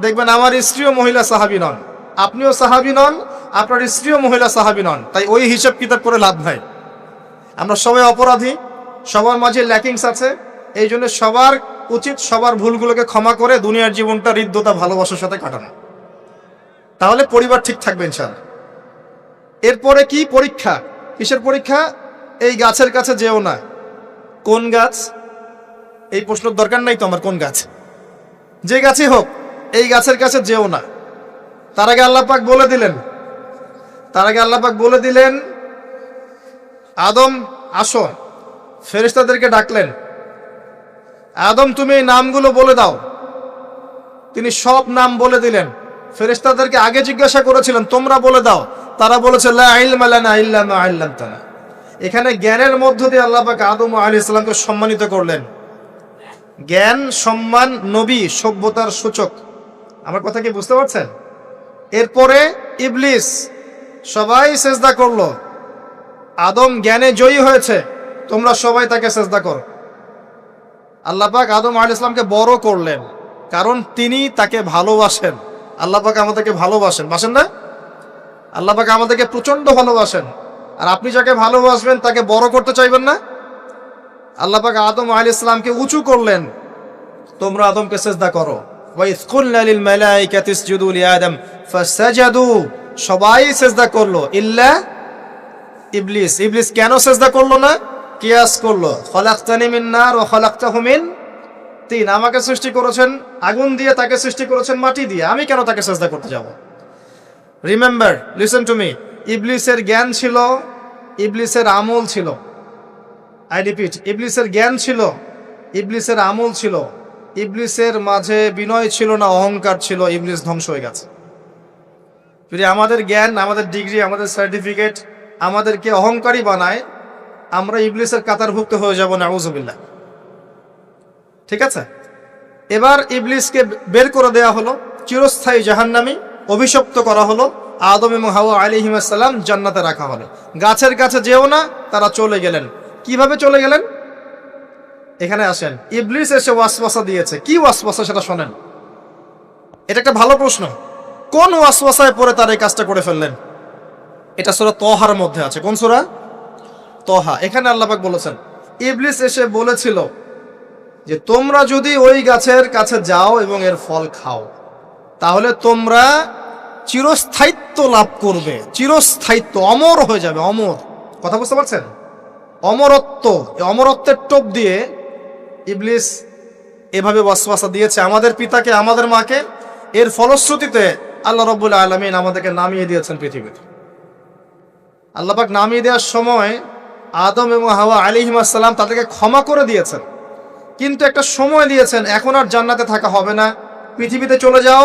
দেখবেন আমার স্ত্রীও মহিলা সাহাবী নন, আপনিও সাহাবী নন, আপনার স্ত্রীও মহিলা সাহাবী নন। তাই ওই হিসাব কিতাব করে লাভ নাই। আমরা সবাই অপরাধী, সবার মাঝে ল্যাকিংস আছে। এই জন্য সবার উচিত সবার ভুলগুলোকে ক্ষমা করে দুনিয়ার জীবনটা হৃদ্যতা ভালোবাসার সাথে কাটানো। তাহলে পরিবার ঠিক থাকবে ইনশাআল্লাহ। এরপরে কি পরীক্ষা? কিসের পরীক্ষা? এই গাছের কাছে যেও না। কোন গাছ? এই প্রশ্নের দরকার নাই তো আমার, কোন গাছ? যে গাছই হোক, এই গাছের কাছে যেও না। তার আগে আল্লাহ পাক বলে দিলেন আদম আসো। ফেরেশতাদেরকে ডাকলেন, আদম তুমি এই নামগুলো বলে দাও। তিনি সব নাম বলে দিলেন। ফেরেশতাদেরকে আগে জিজ্ঞাসা করেছিলেন তোমরা বলে দাও, তারা বলেছে লা ইলমা লানা ইল্লা মা আল্লামতানা। এখানে জ্ঞানের মধ্য দিয়ে আল্লাহ পাক আদম আলাইহিস সালামকে সম্মানিত করলেন। জ্ঞান, সম্মান, নবী, সভ্যতার সূচক। আমার কথা কি বুঝতে পারছেন? এরপরে ইবলিস, সবাই সেজদা করলো। আদম জ্ঞানে জয়ী হয়েছে, তোমরা সবাই তাকে সেজদা করো। আল্লাহ পাক আদম আলাইহিস সালামকে বড় করলেন, কারণ তিনি তাকে ভালোবাসেন। আল্লাহ পাক আমাদেরকে ভালোবাসেন, বাসেন না? আল্লাহ পাক আমাদেরকে প্রচন্ড ভালোবাসেন। আর আপনি যাকে ভালোবাসবেন তাকে বড় করতে চাইবেন না? আল্লাহ পাক আদম আলাইহিস সালামকে উঁচু করলেন, তোমরা আদমকে সিজদা করো। ওয়া ইয কুলনা লিল মালাইকাতি ইসজুদু লিআদম ফাসাজাদু, সবাই সিজদা করলো ইল্লা ইবলিস। ইবলিস কেন সিজদা করলো না? কিয়াস করলো, খলাকতানি মিন নার ওয়া খলাকতাহু মিন তিন। আমাকে সৃষ্টি করেছেন আগুন দিয়ে, তাকে সৃষ্টি করেছেন মাটি দিয়ে, আমি কেন তাকে সিজদা করতে যাব? রিমেম্বার, লিসেন টু মি, ইবলিসের জ্ঞান ছিল, ইবলিসের আমল ছিল। আই রিপিট, ইবলিসের জ্ঞান ছিল, ইবলিসের আমল ছিল। ইবলিসের মাঝে বিনয় ছিল না, অহংকার ছিল। ইবলিস ধ্বংস হয়ে গেছে। যদি আমাদের জ্ঞান, আমাদের ডিগ্রি, আমাদের সার্টিফিকেট আমাদেরকে অহংকারী বানায়, আমরা ইবলিসের কাতারভুক্ত হয়ে যাব, নাউযুবিল্লাহ। ঠিক আছে? এবার ইবলিসকে বের করে দেয়া হলো, চিরস্থায়ী জাহান্নামী, অভিশপ্ত করা হলো। আদম এবং হাওয়া আলাইহিস সালাম জান্নাতে রাখা হলো। গাছের কাছে যেও না, তারা চলে গেলেন। কিভাবে চলে গেলেন? এখানে আসেন। ইবলিস এসে ওয়াসওয়াসা দিয়েছে। কি ওয়াসওয়াসা সেটা শোনেন। এটা একটা ভালো প্রশ্ন। কোন ওয়াসওয়াসায় পড়ে তারা এই কাজটা করে ফেললেন? এটা সূরা তহার মধ্যে আছে। কোন সূরা? তহা। এখানে আল্লাহ পাক বলেছেন, ইবলিস এসে বলেছিল যে তোমরা যদি ওই গাছের কাছে যাও এবং এর ফল খাও, তাহলে তোমরা চিরস্থায়িত্ব লাভ করবে। চিরস্থায়িত্ব, অমর হয়ে যাবে, অমর। কথা বুঝতে পারছেন? অমরত্ব। অমরত্বের টোপ দিয়ে ইবলিস এভাবে ওয়াসওয়াসা দিয়েছে আমাদের পিতাকে, আমাদের মাকে। এর ফলশ্রুতিতে আল্লাহ রাব্বুল আলামিন আমাদেরকে নামিয়ে দিয়েছেন পৃথিবীতে। আল্লাহ পাক নামিয়ে দেওয়ার সময় আদম এবং হাওয়া আলাইহিস সালাম তাদেরকে ক্ষমা করে দিয়েছেন, কিন্তু একটা সময় দিয়েছেন, এখন আর জান্নাতে থাকা হবে না, পৃথিবীতে চলে যাও,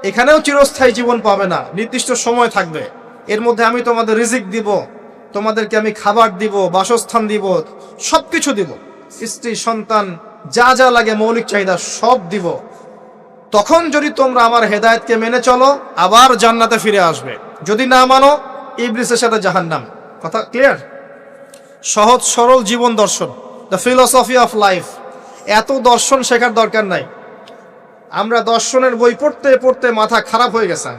এখানেও চিরস্থায়ী জীবন পাবে না, নির্দিষ্ট সময় থাকবে। এর মধ্যে আমি তোমাদের রিজিক দিব, তোমাদেরকে আমি খাবার দিব, বাসস্থান দিব, সবকিছু দিব, স্ত্রী সন্তান যা যা লাগে মৌলিক চাহিদা সব দিব। তখন যদি তোমরা আমার হেদায়েতকে মেনে চলো, আবার জান্নাতে ফিরে আসবে। যদি না মানো, ইবলিসের সাথে জাহান্নাম। কথা ক্লিয়ার? সহজ সরল জীবন দর্শন, দ্য ফিলোসফি অফ লাইফ। এত দর্শন শেখার দরকার নাই। আমরা দর্শনের বই পড়তে পড়তে মাথা খারাপ হয়ে গেছে।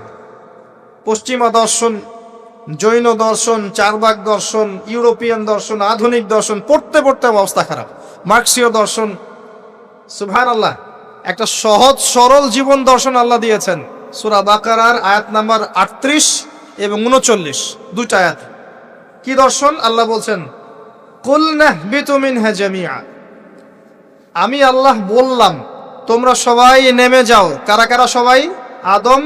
পশ্চিমা দর্শন, জৈন দর্শন, চারবাক দর্শন, ইউরোপিয়ান দর্শন, আধুনিক দর্শন পড়তে পড়তে অবস্থা খারাপ। মার্কসীয় দর্শন। সুবহানাল্লাহ, একটা সহজ সরল জীবন দর্শন আল্লাহ দিয়েছেন। সূরা বাকারার আয়াত নাম্বার 38 এবং 39, দুইটা আয়াত। কি দর্শন? আল্লাহ বলছেন, কুল নাহবিতু মিনহা জামিআ। আমি আল্লাহ বললাম তোমরা সবাই নেমে যাও। কারা কারা সবাই? আদম,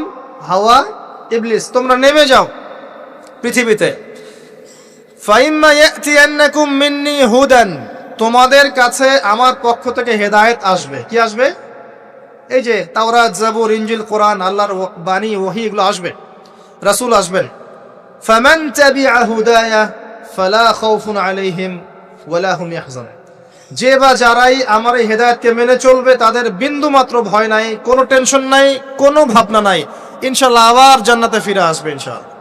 হাওয়া, ইবলিস, তোমরা নেমে যাও পৃথিবীতে। ফাইম্মা ইয়াতিয়ান্নাকুম মিন্নি হুদান, তোমাদের কাছে আমার পক্ষ থেকে হেদায়েত আসবে। কি আসবে? এই যে তাওরাত, জাবুর, ইনজিল, কোরআন, আল্লাহর বাণী, ওহী, এগুলো আসবে, রাসূল আসবেন। ফামান তাবিআ হুদায়া ফালা খাউফুন আলাইহিম ওয়ালা হুম ইয়াহজানুন, যে বা যারাই আমার এই হেদায়েতকে মেনে চলবে তাদের বিন্দু মাত্র ভয় নাই, কোনো টেনশন নাই, কোনো ভাবনা নাই, ইনশাআল্লাহ আবার জান্নাতে ফিরে আসবে ইনশাআল্লাহ।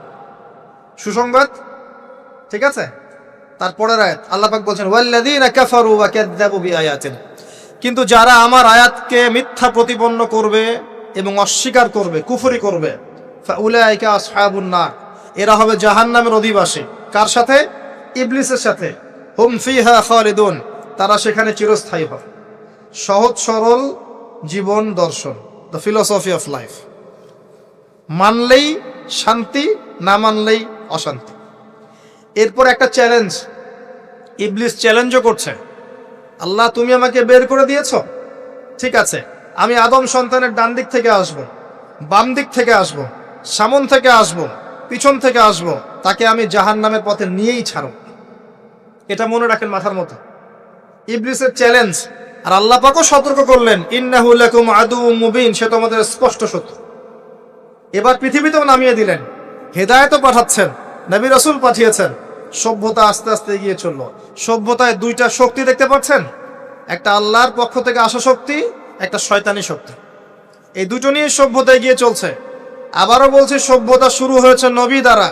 সুসংবাদ, ঠিক আছে? তারপরের আয়াত আল্লাহ পাক বলছেন ওয়াল্লাযীনা কাফারু ওয়া কাযযাবু বিআয়াতিনা, কিন্তু যারা আমার আয়াতকে মিথ্যা প্রতিপন্ন করবে এবং অস্বীকার করবে, কুফরি করবে, ফাউলাইকা আসহাবুন নার, এরা হবে জাহান্নামের অধিবাসী। কার সাথে? ইবলিসের সাথে। হুম ফিহা খালিদুন, তারা সেখানে চিরস্থায়ী হবে। সহজ সরল জীবন দর্শন, দ্য ফিলোসফি অফ লাইফ। মানলেই শান্তি, না মানলেই অশান্তি। এরপর একটা চ্যালেঞ্জ, ইবলিস চ্যালেঞ্জও করছে, আল্লাহ তুমি আমাকে বের করে দিয়েছ, ঠিক আছে, আমি আদম সন্তানের ডান দিক থেকে আসব, বাম দিক থেকে আসব, সামন থেকে আসব, পিছন থেকে আসব, তাকে আমি জাহান্নামের পথে নিয়েই ছাড়ব। এটা মনে রাখেন মাথার মতো, ইবলিসের চ্যালেঞ্জ। আর আল্লাহ পাকও সতর্ক করলেন ইন্নাহু লাকুম আদুউম মুবিন, সে তোমাদের স্পষ্ট শত্রু। এবার পৃথিবীতেও নামিয়ে দিলেন, হেদায়েতও পাঠাচ্ছেন, নবী রাসূল পাঠিয়েছেন। সভ্যতা আস্তে আস্তে এগিয়ে চললো। সভ্যতায় দুইটা শক্তি দেখতে পাচ্ছেন, একটা আল্লাহর পক্ষ থেকে আসা শক্তি, একটা শয়তানি শক্তি। এই দুটো নিয়ে সভ্যতা এগিয়ে চলছে। আবারও বলছি, সভ্যতা শুরু হয়েছে নবী দ্বারা,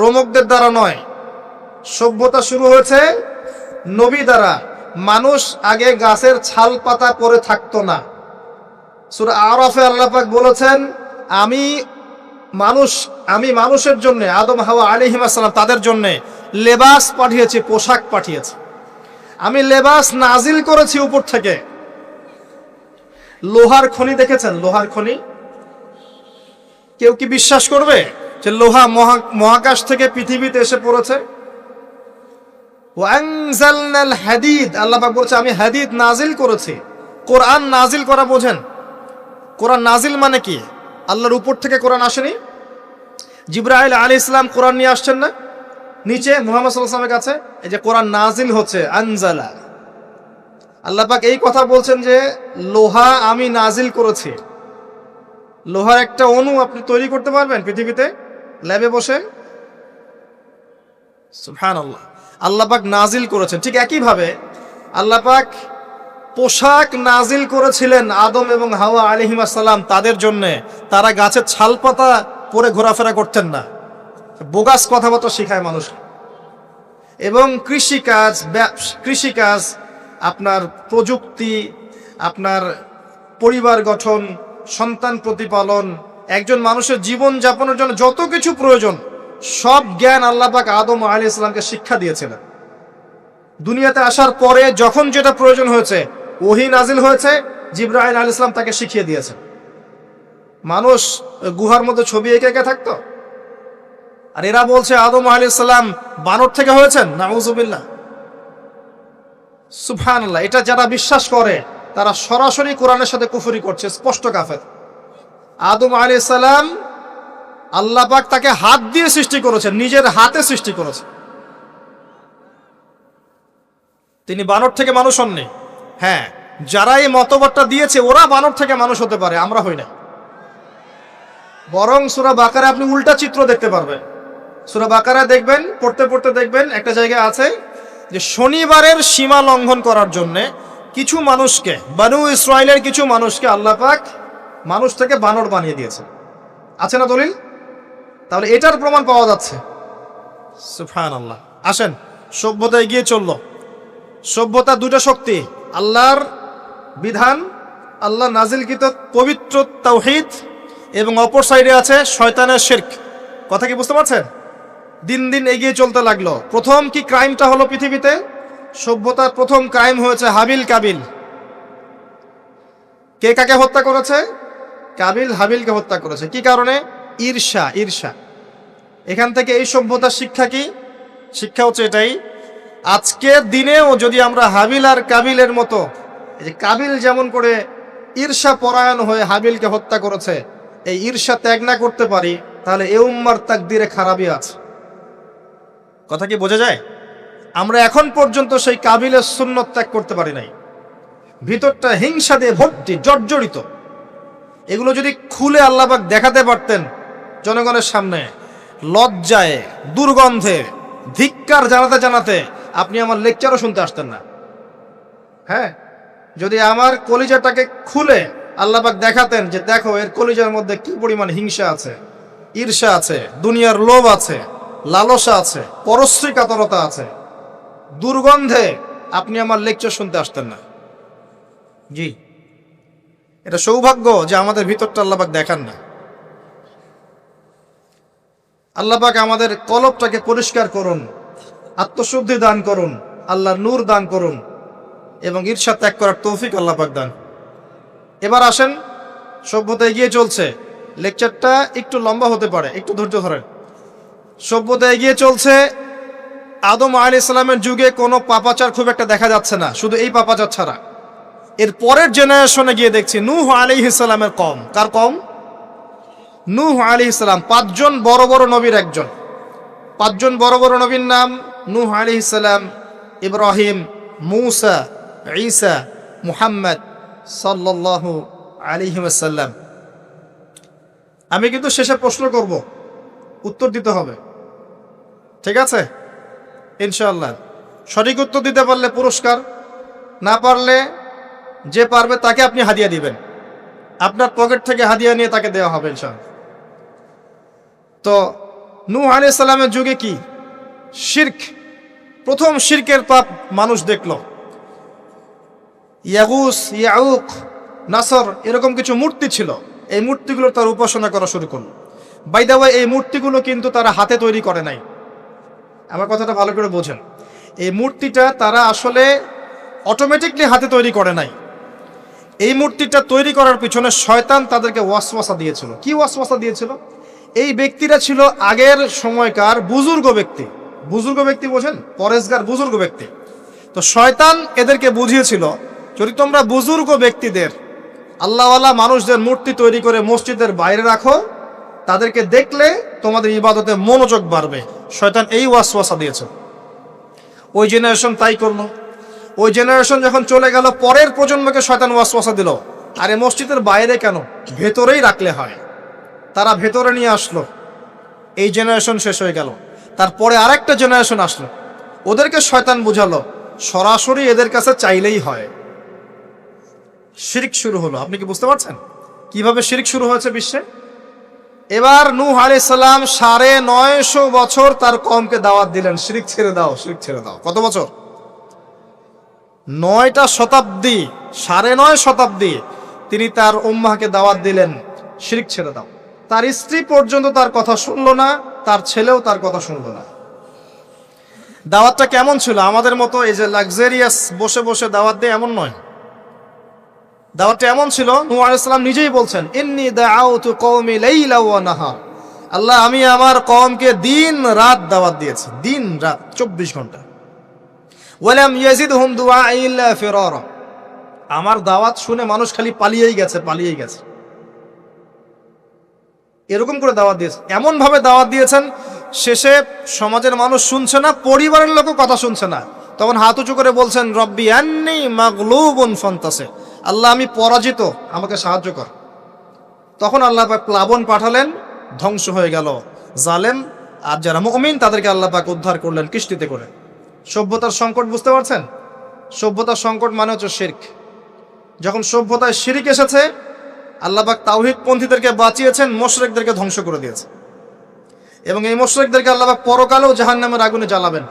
রোমকদের দ্বারা নয়। সভ্যতা শুরু হয়েছে নবী দ্বারা। মানুষ আগে গাছের ছাল পাতা পরে থাকতো না। সূরা আরাফে আল্লাহ পাক বলেছেন আমি মানুষের জন্য, আদম হাওয়া আলাইহিস সালাম, তাদের জন্য লেবাস পাঠিয়েছি, পোশাক পাঠিয়েছি। আমি লেবাস নাজিল করেছি উপর থেকে। লোহার খনি দেখেছেন? লোহার খনি কেউ কি বিশ্বাস করবে যে লোহা মহাকাশ থেকে পৃথিবীতে এসে পড়েছে? ওয়ানজালনাল হাদিদ, আল্লাহ পাক বলছে আমি হাদিদ নাজিল করেছি। কোরআন নাজিল করা বোঝেন? কোরআন নাজিল মানে কি? আল্লাহর উপর থেকে কোরআন আসেনি। জিবরাইল আলাইহিস সালাম কোরআন নিয়ে আসছেন না নিচে মুহাম্মদ সাল্লাল্লাহু আলাইহি ওয়াসাল্লামের কাছে? এই যে কোরআন নাজিল হচ্ছে, আনজালা। আল্লাহ পাক এই কথা বলছেন যে লোহা আমি নাজিল করেছি। লোহার একটা অণু আপনি তৈরি করতে পারবেন পৃথিবীতে ল্যাবে বসে? সুবহানাল্লাহ। আল্লাহ পাক নাজিল করেছেন। ঠিক একইভাবে আল্লাহ পাক পোশাক নাজিল করেছিলেন আদম এবং হাওয়া আলাইহিস সালাম তাদের জন্য। তারা গাছের ছালপাতা পরে ঘোরাফেরা করতেন না। বোগাস কথাবার্তা শেখায় মানুষ। এবং কৃষিকাজ, আপনার প্রযুক্তি, আপনার পরিবার গঠন, সন্তান প্রতিপালন, একজন মানুষের জীবন যাপনের জন্য যত কিছু প্রয়োজন, সব জ্ঞান আল্লাহ পাক আদম আলাইহিস সালামকে শিক্ষা দিয়েছিলেন। দুনিয়াতে আসার পরে যখন যেটা প্রয়োজন হয়েছে, ওহী নাজিল হয়েছে, জিবরাইল আলাইহিস সালাম তাকে শিখিয়ে দিয়েছেন। মানুষ গুহার মধ্যে ছবি এঁকে থাকতো। আর এরা বলছে আদম আলাইহিস সালাম বানর থেকে হয়েছেন। নাউযুবিল্লাহ, সুবহানাল্লাহ। এটা যারা বিশ্বাস করে তারা সরাসরি কোরআনের সাথে কুফরি করছে, স্পষ্ট কাফের। আদম আলাইহিস সালাম আল্লাহ পাক তাকে হাত দিয়ে সৃষ্টি করেছেন, নিজের হাতে সৃষ্টি করেছেন। তিনি বানর থেকে মানুষ হননি। হ্যাঁ, যারা এই মতবাদটা দিয়েছে ওরা বানর থেকে মানুষ হতে পারে, আমরা হই না। বরং সূরা বাকারা আপনি উল্টা চিত্র দেখতে পারবেন। সূরা বাকারা দেখবেন, পড়তে পড়তে দেখবেন একটা জায়গায় আছে যে শনিবারের সীমা লঙ্ঘন করার জন্য কিছু মানুষকে, বনু ইসরাইলের কিছু মানুষকে আল্লাহ পাক মানুষ থেকে বানর বানিয়ে দিয়েছে। আছে না দলিল? তাহলে এটার প্রমাণ পাওয়া যাচ্ছে। সুবহানাল্লাহ। আসেন, সভ্যতা এগিয়ে চলল। সভ্যতা দুটো শক্তি, আল্লাহর বিধান, আল্লাহ নাজিলকৃত পবিত্র তাওহীদ, এবং অপর সাইডে আছে শয়তানের শিরক। কথা কি বুঝতে পারছেন? দিন দিন এগিয়ে চলতে লাগলো। প্রথম কি ক্রাইমটা হলো পৃথিবীতে? সভ্যতার প্রথম ক্রাইম হয়েছে হাবিল কাবিল। কে কাকে হত্যা করেছে? কাবিল হাবিলকে হত্যা করেছে। কি কারণে? ঈর্ষা। এখান থেকে এই সভ্যতার শিক্ষা কি? শিক্ষা হচ্ছে এটাই, আজকের দিনেও যদি আমরা হাবিল আর কাবিলের মতো এই যে কাবিল যেমন করে ঈর্ষা পরায়ণ হয়ে হাবিলকে হত্যা করেছে, এই ঈর্ষা ত্যাগ না করতে পারি, তাহলে এ উম্মার তাকদিরে খারাপই আছে। কথা কি বোঝা যায়? আমরা এখন পর্যন্ত সেই কাবিলের সুন্নত ত্যাগ করতে পারি নাই। ভিতরটা হিংসা দিয়ে ভর্তি, জর্জরিত। এগুলো যদি খুলে আল্লাহ পাক দেখাতে পারতেন জনগণের সামনে, লজ্জায়, দুর্গন্ধে, ধিক্কার জানাতে জানাতে আপনি আমার লেকচারও শুনতে আসতেন না। হ্যাঁ, যদি আমার কলিজাটাকে খুলে আল্লাহ পাক দেখাতেন যে দেখো এর কলিজার মধ্যে কি পরিমাণ হিংসা আছে, ঈর্ষা আছে, দুনিয়ার লোভ আছে, লালসা আছে, পরশ্রী কাতরতা আছে, দুর্গন্ধে আপনি আমার লেকচার শুনতে আসতেন না। জি, এটা সৌভাগ্য যে আমাদের ভিতরটা আল্লাহ পাক দেখান না। আল্লাহ পাক আমাদের কলবটাকে পরিষ্কার করুন, আত্মশুদ্ধি দান করুন, আল্লাহর নূর দান করুন এবং ঈর্ষা ত্যাগ করার তৌফিক আল্লাহ পাক দান। এবার আসেন, সভ্যতা এগিয়ে চলছে, লেকচারটা একটু লম্বা হতে পারে, একটু ধৈর্য ধরেন। সভ্যতা এগিয়ে চলছে, আদম আলাইহিস সালামের যুগে কোনো পাপাচার খুব একটা দেখা যাচ্ছে না, শুধু এই পাপাচার ছাড়া। এর পরের জেনারেশনে গিয়ে দেখছি নূহ আলাইহিস সালামের কওম। কার কওম? নূহ আলাইহিস সালাম, 5 জন বড় বড় নবীর একজন। 5 জন বড় বড় নবীর নাম নূহ আলাইহিস সালাম, ইব্রাহিম, মূসা, ঈসা, মুহাম্মদ সাল্লাল্লাহু আলাইহি ওয়াসাল্লাম। আমি কিন্তু শেষে প্রশ্ন করব, উত্তর দিতে হবে, ঠিক আছে? ইনশাআল্লাহ। সঠিক উত্তর দিতে পারলে পুরস্কার, না পারলে যে পারবে তাকে আপনি হাদিয়া দিবেন, আপনার পকেট থেকে হাদিয়া নিয়ে তাকে দেওয়া হবে ইনশাআল্লাহ। তো নূহ আলাইহিস সালামের যুগে কি শিরক, প্রথম শিরকের পাপ মানুষ দেখল। ইয়াগুস, ইয়াউক, নাসর এরকম কিছু মূর্তি ছিল, এই মূর্তিগুলো তার উপাসনা করা শুরু করল। বাই দ্য ওয়ে, এই মূর্তিগুলো কিন্তু তারা হাতে তৈরি করে নাই। আমার কথাটা ভালো করে বোঝেন, এই মূর্তিটা তারা আসলে অটোমেটিকলি হাতে তৈরি করে নাই। এই মূর্তিটা তৈরি করার পিছনে শয়তান তাদেরকে ওয়াসওয়াসা দিয়েছিল। কি ওয়াসওয়াসা দিয়েছিল? এই ব্যক্তিরা ছিল আগের সময়কার বুজুর্গ ব্যক্তি। বুজুর্গ ব্যক্তি বোঝেন, পরেশগার বুজুর্গ ব্যক্তি। তো শয়তান এদেরকে বুঝিয়েছিল, যদি তোমরা বুজুর্গ ব্যক্তিদের, আল্লাহওয়ালা মানুষদের মূর্তি তৈরি করে মসজিদের বাইরে রাখো, তাদেরকে দেখলে তোমাদের ইবাদতে মনোযোগ বাড়বে। শয়তান এই ওয়াসওয়াসা দিয়েছে। ওই জেনারেশন তাই করলো। ওই জেনারেশন যখন চলে গেল, পরের প্রজন্মকে শয়তান ওয়াসওয়াসা দিল, আরে মসজিদের বাইরে কেন, ভেতরেই রাখলে হয়। তারা ভেতরে নিয়ে আসলো, এই জেনারেশন শেষ হয়ে গেল। তারপরে আরেকটা জেনারেশন আসলো, ওদেরকে শয়তান বুঝালো সরাসরি এদের কাছে চাইলেই হয়। শিরক শুরু হলো। আপনি কি বুঝতে পারছেন কিভাবে শিরক শুরু হয়েছে বিশ্বে? এবার নূহ আলাইহিস সালাম 950 বছর তার কওমকে দাওয়াত দিলেন, শিরক ছেড়ে দাও, শিরক ছেড়ে দাও। কত বছর? 9টা শতাব্দী, 9.5 শতাব্দী তিনি তার উম্মাহকে দাওয়াত দিলেন, শিরক ছেড়ে দাও। তার স্ত্রী পর্যন্ত তার কথা শুনলো না, তার ছেলেও তার কথা শুনলো না। দাওয়াতটা কেমন ছিল? আমাদের মতো এই যে লাক্সারিয়াস বসে বসে দাওয়াত দেয় এমন নয়। দাওয়াতটা এমন ছিল, নূহ আলাইহিস সালাম নিজেই বলছেন, ইন্নী দাআউতু কওমি লাইলা ওয়া নাহার। আল্লাহ, আমি আমার কওমকে দিন রাত দাওয়াত দিয়েছি, দিন রাত 24 ঘন্টা। ওয়ালাম ইয়াজিদহুম দুআই ইল্লা ফিরারা। আমার দাওয়াত শুনে মানুষ খালি পালিয়েই গেছে, পালিয়েই গেছে। এরকম করে দাওয়াত দিয়েছেন, এমন ভাবে দাওয়াত দিয়েছেন, শেষে সমাজের মানুষ শুনছে না, পরিবারের লোকও কথা শুনছে না। তখন হাত উঁচু করে বলছেন, রব্বি আন্নী মাগলুবুন ফান্তাসির। আল্লাহ, আমি পরাজিত, আমাকে সাহায্য কর। তখন আল্লাহ পাক প্লাবন পাঠালেন, ধ্বংস হয়ে গেল জালেম। আর যারা মুমিন তাদেরকে আল্লাহ পাক উদ্ধার করলেন কিস্তিতে করে। সভ্যতার সংকট বুঝতে পারছেন? সভ্যতার সংকট মানে হচ্ছে শিরক। যখন সভ্যতায় শিরক এসেছে, আল্লাহ পাক তাওহীদ পন্থীদেরকে বাঁচিয়েছেন, মুশরিকদেরকে ধ্বংস করে দিয়েছে। এবং এই মুশরিকদেরকে আল্লাহ পাক পরকালেও জাহান্নামের আগুনে জ্বালাবেন,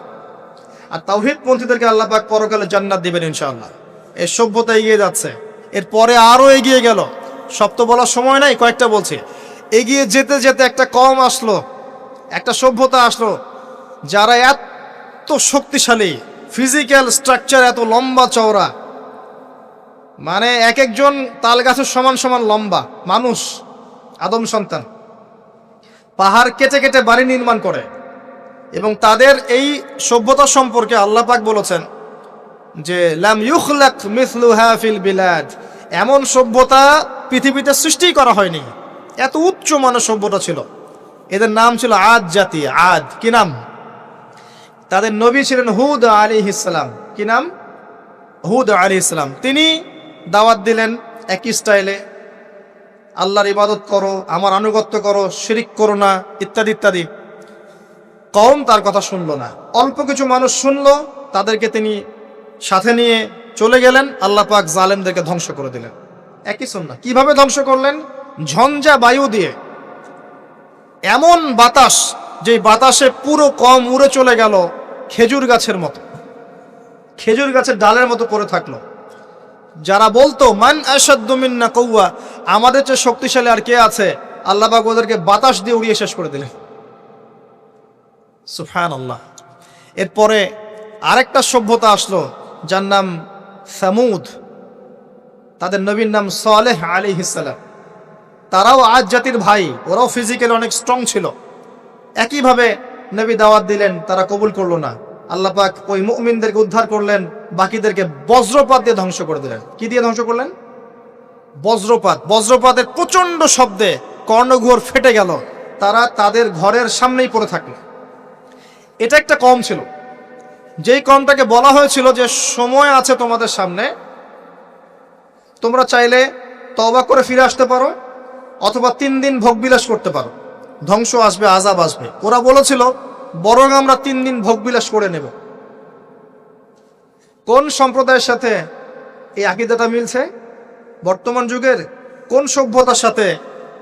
আর তাওহীদ পন্থীদেরকে আল্লাহ পাক পরকালে জান্নাত দিবেন ইনশাআল্লাহ। এই সভ্যতা এগিয়ে যাচ্ছে, এরপরে আরো এগিয়ে গেল। সব তো বলার সময় নাই, কয়েকটা বলছি। এগিয়ে যেতে যেতে একটা কওম আসলো, একটা সভ্যতা আসলো, যারা এত শক্তিশালী, ফিজিক্যাল স্ট্রাকচার এত লম্বা চওড়া, মানে এক একজন তাল গাছের সমান সমান লম্বা মানুষ, আদম সন্তান। পাহাড় কেটে কেটে বাড়ি নির্মাণ করে। এবং তাদের এই সভ্যতা সম্পর্কে আল্লাহ পাক বলেছেন, যে লাম ইউখলাক মিসলুহা ফিল বিলাদ, এমন সভ্যতা পৃথিবীতে সৃষ্টি করা হয়নি। এত উচ্চ মানের সভ্যতা ছিল। এদের নাম ছিল আদ জাতি। আদ কি নাম? তাদের নবী ছিলেন হুদ আলাইহিস সালাম। কি নাম? হুদ আলাইহিস সালাম। তিনি দাওয়াত দিলেন একই স্টাইলে, আল্লাহর ইবাদত করো, আমার আনুগত্য করো, শিরিক করো না, ইত্যাদি ইত্যাদি। কওম তার কথা শুনলো না। অল্প কিছু মানুষ শুনলো, তাদেরকে তিনি সাথে নিয়ে চলে গেলেন। আল্লাহ পাক জালেমদেরকে ধ্বংস করে দিলেন। একই সুন্নাহ। কিভাবে ধ্বংস করলেন? ঝঞ্ঝা বায়ু দিয়ে, এমন বাতাস, যে বাতাসে পুরো কওম উড়ে চলে গেল খেজুর গাছের মতো, খেজুর গাছের ডালের মতো পড়ে থাকলো। যারা বলতো মান আশাদ্দু মিন্না কুওয়া, আমাদের চেয়ে শক্তিশালী আর কে আছে, আল্লাহ পাক ওদেরকে বাতাস দিয়ে উড়িয়ে শেষ করে দিলেন। সুবহানাল্লাহ। এরপরে আরেকটা সভ্যতা আসলো, যার নাম সামুদ। তাদের নবীর নাম সালেহ আলাইহিস সালাম। তারাও আদ জাতির ভাই, ওরাও ফিজিক্যালি অনেক স্ট্রং ছিল। একইভাবে নবী দাওয়াত দিলেন, তারা কবুল করলো না। আল্লাহ পাক ওই মুমিনদেরকে উদ্ধার করলেন, বাকিদেরকে বজ্রপাত দিয়ে ধ্বংস করে দিলেন। কি দিয়ে ধ্বংস করলেন? বজ্রপাত। বজ্রপাতের প্রচন্ড শব্দে কর্ণঘোর ফেটে গেল, তারা তাদের ঘরের সামনেই পড়ে থাকলো। এটা একটা কওম ছিল, যেই কওমটাকে বলা হয়েছিল যে সময় আছে তোমাদের সামনে, তোমরা চাইলে তওবা করে ফিরে আসতে পারো, অথবা 3 দিন ভোগবিলাস করতে পারো, ধ্বংস আসবে, আযাব আসবে। ওরা বলেছিল বরং আমরা 3 দিন ভোগবিলাস করে নেব। কোন সম্প্রদায়ের সাথে এই আকীদাটা মিলছে? বর্তমান যুগের কোন সভ্যতার সাথে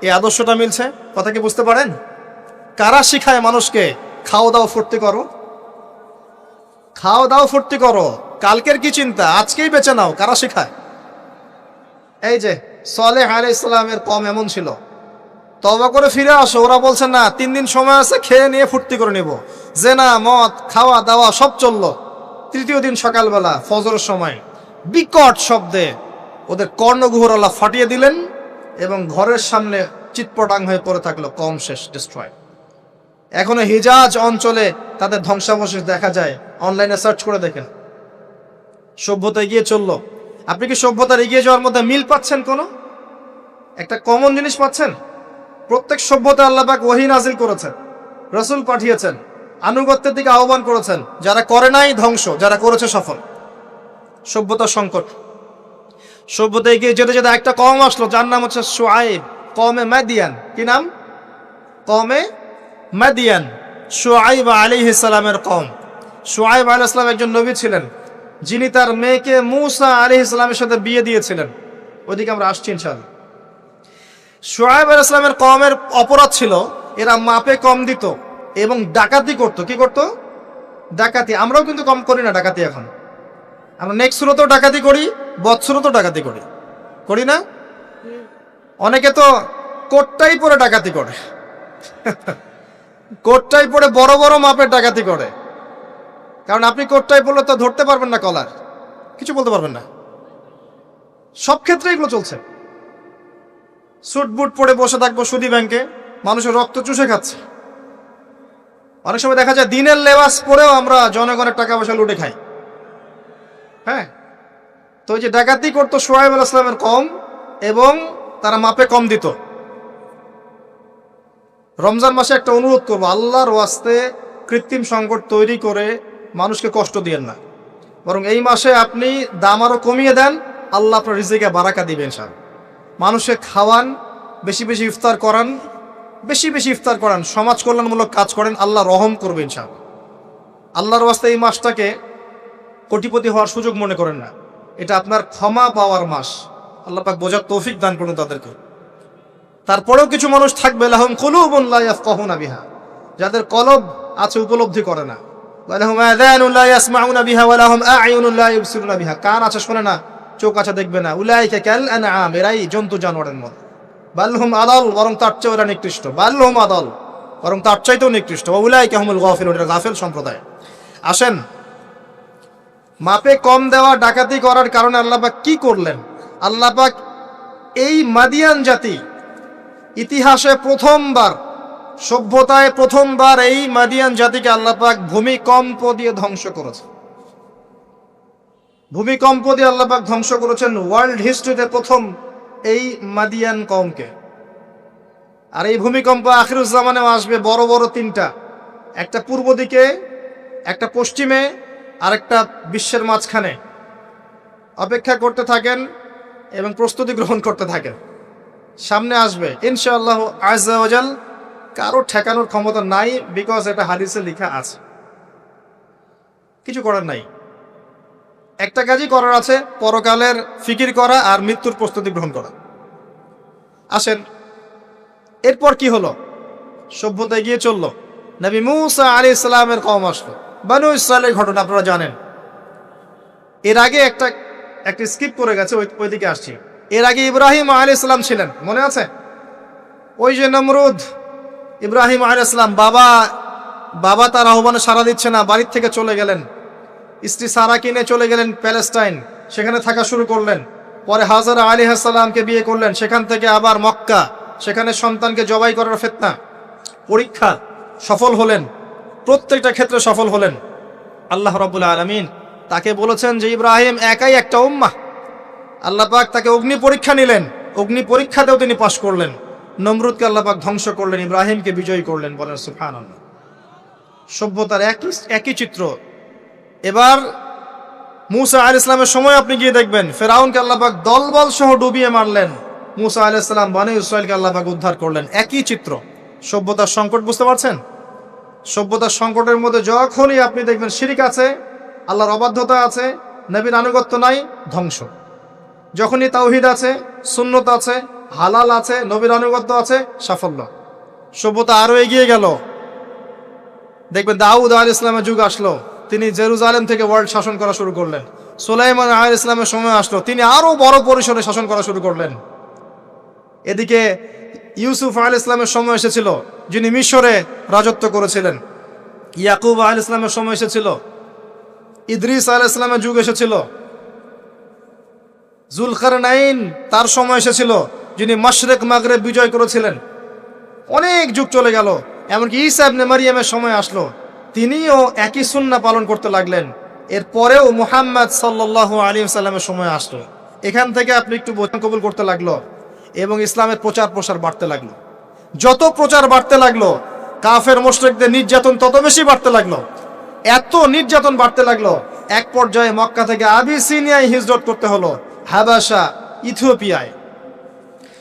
এই আদর্শটা মিলছে? কথা কি বুঝতে পারেন? কারা শিখায় মানুষকে খাও দাও ফুর্তি করো, খাও দাও ফুর্তি করো, কালকের কি চিন্তা, আজকেই বেঁচে নাও? কারা শিখায়? এই যে সালেহ আলাইহিস সালামের কওম এমন ছিল, তওবা করে ফিরে আসো। ওরা বলছে না, 3 দিন সময় আছে, খেয়ে নিয়ে ফুর্তি করে নেব। জেনা, মদ, খাওয়া দাওয়া সব চললো। তৃতীয় দিন সকালবেলা ফজরের সময় বিকট শব্দে ওদের কর্ণগুহর আল্লাহ ফাটিয়ে দিলেন, এবং ঘরের সামনে চিৎপটাং হয়ে পড়ে থাকলো। কম শেষ, ডিস্ট্রয়। এখনো হিজাজ অঞ্চলে তাদের ধ্বংসাবশেষ দেখা যায়, অনলাইনে সার্চ করে দেখেন। সভ্যতা এগিয়ে চললো। আপনি কি সভ্যতার এগিয়ে যাওয়ার মধ্যে মিল পাচ্ছেন? কোনো একটা কমন জিনিস পাচ্ছেন? প্রত্যেক সভ্যতা আল্লাহ পাক ওহী নাজিল করেছেন, রাসূল পাঠিয়েছেন, আনুগত্যের দিকে আহ্বান করেছেন। যারা করে নাই ধ্বংস, যারা করেছে সফল। সভ্যতার সংকট। সভ্যতা এগিয়ে যেতে যেতে একটা কওম আসলো, যার নাম হচ্ছে শুআয়ব, কওমে মাদিয়ান। কি নাম? কওমে মাদিয়ান। শুআয়ব আলাইহিস সালামের কওম। শুআয়ব আলাইহিস সালাম একজন নবী ছিলেন, যিনি তার মেয়েকে মূসা আলাইহিস সালামের সাথে বিয়ে দিয়েছিলেন। ওইদিকে আমরা আসছি ইনশাআল্লাহ। শুআয়ব আলাইহিস সালামের কওমের অপরাধ ছিল, এরা মাপে কম দিত এবং ডাকাতি করত। কি করত? ডাকাতি। আমরাও কিন্তু কম করি না ডাকাতি। এখন আমরা নেক্সট সুরতেও ডাকাতি করি, বৎসুরতেও ডাকাতি করি, করি না? অনেকে তো কোটটাই পরে ডাকাতি করে, কোটটাই পরে বড় বড় মাপের ডাকাতি করে। কারণ আপনি কোটটাই পরলে তো ধরতে পারবেন না কলার, কিছু বলতে পারবেন না। সব ক্ষেত্রে এগুলো চলছে। স্যুট বুট পরে বসে থাকবো সুদী ব্যাংকে, মানুষের রক্ত চুষে খাচ্ছে। অনেক সময় দেখা যায় দিনের লেবাস পরেও আমরা জনগণের টাকা পয়সা লুটে খাই। হ্যাঁ, তো ওই যে ডাকাতি করতো শুআয়ব আলাইহিস সালামের কওম, এবং তারা মাপে কম দিত। রমজান মাসে একটা অনুরোধ করবো, আল্লাহর ওয়াস্তে কৃত্রিম সংকট তৈরি করে মানুষকে কষ্ট দিয়েন না, বরং এই মাসে আপনি দাম আরো কমিয়ে দেন, আল্লাহ আপনার রিজিকে বারাকা দিবেন। ইনশাআল্লাহ মানুষকে খাওয়ান, বেশি বেশি ইফতার করান, বেশি বেশি ইফতার করান, সমাজ কল্যাণমূলক কাজ করেন, আল্লাহ রহম করবে ইনশাআল্লাহ। আল্লাহর ওয়াস্তে এই মাসটাকে কোটিপতি হওয়ার সুযোগ মনে করেন না, এটা আপনার ক্ষমা পাওয়ার মাস। আল্লাহ পাক বোঝার তৌফিক দান করুন তাদেরকে। তারপরেও কিছু মানুষ থাকবে, লাহুম কুলুবুন লা ইয়াফকাহুনা বিহা, যাদের কলব আছে উপলব্ধি করে না, ওয়া লাহুম আযানুন লা ইয়াসমাউনা বিহা ওয়া লাহুম আ'য়ুনুন লা ইবসিরুনা বিহা, কান আছে শোনে না, চোখ আছে দেখবে না। উলাইকা কাল আনআম, এরাই জন্তু জানোয়ারের মতো। বাল হুম আদাল, বরং তার চেয়ে ওরা নিকৃষ্ট। বাল হুম আদাল, বরং তার চাইতেও নিকৃষ্ট। ওয়া উলাইকা হুমুল গাফিলুন, এরা গাফিল সম্প্রদায়। আসেন, মাপে কম দেওয়া, ডাকাতি করার কারণে আল্লাহ পাক কি করলেন? আল্লাহ পাক এই মাদিয়ান জাতি ইতিহাসে প্রথমবার, সভ্যতায় প্রথমবার এই মাদিয়ান জাতিকে আল্লাহ পাক ভূমিকম্প দিয়ে ধ্বংস করেছে। ভূমিকম্প দিয়ে আল্লাহ পাক ধ্বংস করেছেন ওয়ার্ল্ড হিস্ট্রিতে প্রথম এই মাদিয়ান কওমকে। আর এই ভূমিকম্প আখিরুজ্জামানেও আসবে, বড় বড় তিনটা, একটা পূর্ব দিকে, একটা পশ্চিমে, আর একটা বিশ্বের মাঝখানে। অপেক্ষা করতে থাকেন এবং প্রস্তুতি গ্রহণ করতে থাকেন, সামনে আসবে ইনশাআল্লাহ আযজা ওয়া জাল। কারো ঠেকানোর ক্ষমতা নাই, বিকজ এটা হাদিসে লেখা আছে, কিছু করার নাই। একটা কাজই করার আছে, পরকালের ফিকির করা আর মৃত্যুর প্রস্তুতি গ্রহণ করা। আসেন, এরপর কি হলো? সভ্যতা এগিয়ে চললো। নবী মূসা আলাইহিস সালামের কওম আসলো, বনু ইসরাইলের ঘটনা আপনারা জানেন। এর আগে একটা স্কিপ করে গেছে, ওইদিকে আসছি। এর আগে ইব্রাহিম আলাইহিস সালাম ছিলেন, মনে আছে? ওই যে নমরুদ, ইব্রাহিম আলাইহিস সালাম বাবা তার আহ্বানে সাড়া দিচ্ছে না, বাড়ির থেকে চলে গেলেন। স্ত্রী সারা কিনে চলে গেলেন প্যালেস্টাইন, সেখানে থাকা শুরু করলেন। পরে হাজারা আলাইহিস সালামকে বিয়ে করলেন, সেখান থেকে আবার মক্কা, সেখানে সন্তানকে জবাই করার ফিতনা, পরীক্ষা, সফল হলেন, প্রত্যেকটা ক্ষেত্রে সফল হলেন। আল্লাহ রাব্বুল আলামিন তাকে বলেছেন যে ইব্রাহিম একাই একটা উম্মাহ। আল্লাহ পাক তাকে অগ্নি পরীক্ষা নিলেন, অগ্নি পরীক্ষাতেও তিনি পাশ করলেন। নমরুদকে আল্লাহ পাক ধ্বংস করলেন, ইব্রাহিমকে বিজয়ী করলেন। বলেন সুবহানাল্লাহ। সভ্যতার একই চিত্র। এবার মূসা আলাইহিস সালামের সময় আপনি গিয়ে দেখবেন ফেরাউনকে আল্লাহ পাক দলবল সহ ডুবিয়ে মারলেন। মূসা আলাইহিস সালাম বনী ইসরাইলকে আল্লাহ পাক উদ্ধার করলেন। একই চিত্র। সভ্যতার সংকট, বুঝতে পারছেন? সভ্যতার সংকটের মধ্যে যখনই আপনি দেখবেন শিরিক আছে, আল্লাহর অবাধ্যতা আছে, নবীর আনুগত্য নাই, ধ্বংস। যখনই তাওহীদ আছে, সুন্নত আছে, হালাল আছে, নবীর আনুগত্য আছে, সাফল্য। সভ্যতা আরো এগিয়ে গেল। দেখবেন দাউদ আলাইহিস সালামের যুগ আসলো, তিনি জেরুজালেম থেকে ওয়ার্ল্ড শাসন করা শুরু করলেন। সুলাইমান আলাইহিস সালামের সময় আসলো, তিনি আরো বড় পরিসরে শাসন করা শুরু করলেন। এদিকে ইউসুফ আলাইহিস সালামের সময় এসেছিল, যিনি মিশরে রাজত্ব করেছিলেন। ইয়াকুব আলাইহিস সালামের সময় এসেছিল। ইদ্রিস আলাইহিস সালামের যুগ এসেছিল। যুলকারনাইন তার সময় এসেছিল, যিনি মাশরিক মাগরিব বিজয় করেছিলেন। অনেক যুগ চলে গেল, এমনকি ঈসা ইবনে মারইয়ামের সময় আসলো, তিনিও একই সুন্নাহ পালন করতে লাগলেন। এরপরেও মুহাম্মদ সাল্লাল্লাহু আলাইহি ওয়াসাল্লামের সময় আসলো। এখান থেকে আপনি একটু বচন কবুল করতে লাগলো এবং ইসলামের প্রচার প্রসার বাড়তে লাগলো। যত প্রচার বাড়তে লাগলো, কাফের মুশরিকদের নির্যাতন তত বেশি বাড়তে লাগলো। এত নির্যাতন বাড়তে লাগলো, এক পর্যায়ে মক্কা থেকে আবিসিনিয়ায় হিজরত করতে হলো, হাবাসা, ইথিওপিয়ায়।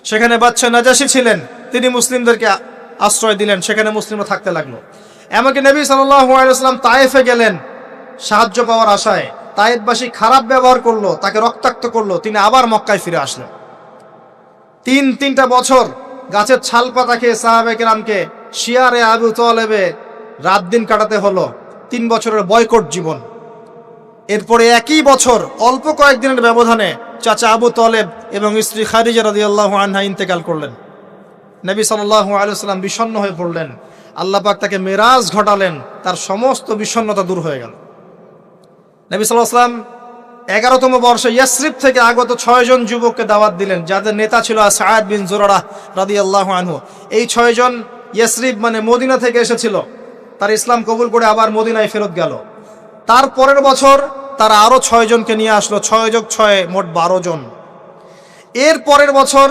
সেখানে বাদশা নাজাশী ছিলেন, তিনি মুসলিমদেরকে আশ্রয় দিলেন, সেখানে মুসলিমরা থাকতে লাগলো। এমনকি নবী সাল্লাল্লাহু আলাইহি ওয়াসাল্লাম তায়েফে গেলেন সাহায্য পাওয়ার আশায়। তায়েফবাসী খারাপ ব্যবহার করলো, তাকে রক্তাক্ত করলো, তিনি আবার মক্কায় ফিরে আসলেন। তিনটা বছর গাছের ছাল পাতা খেয়ে সাহাবায়ে কেরামকে শিয়ারে আবু তালেবে রাত দিন কাটাতে হলো। 3 বছরের বয়কট জীবন। এরপরে একই বছর অল্প কয়েকদিনের ব্যবধানে চাচা আবু তালেব এবং স্ত্রী খাদিজা রাদিয়াল্লাহু আনহা ইন্তেকাল করলেন। নবী সাল্লাল্লাহু আলাইহি ওয়াসাল্লাম বিষণ্ণ হয়ে পড়লেন। আল্লাহ পাক তাকে মেরাজ ঘটালেন, তার সমস্ত বিষণ্ণতা দূর হয়ে গেল। নবী সাল্লাল্লাহু আলাইহি ওয়াসাল্লাম 11তম বর্ষে ইয়াসরিব থেকে আগত 6 জন যুবককে দাওয়াত দিলেন, যাদের নেতা ছিল সাআদ বিন জুরারাহ রাদিয়াল্লাহু আনহু। এই 6 জন ইয়াসরিব মানে মদিনা থেকে এসেছিল, তার ইসলাম কবুল করে আবার মদিনায় ফেরত গেল। তার পরের বছর তারা আরো 6 জনকে নিয়ে আসলো, 6 যোগ 6 মোট 12 জন। এর পরের বছর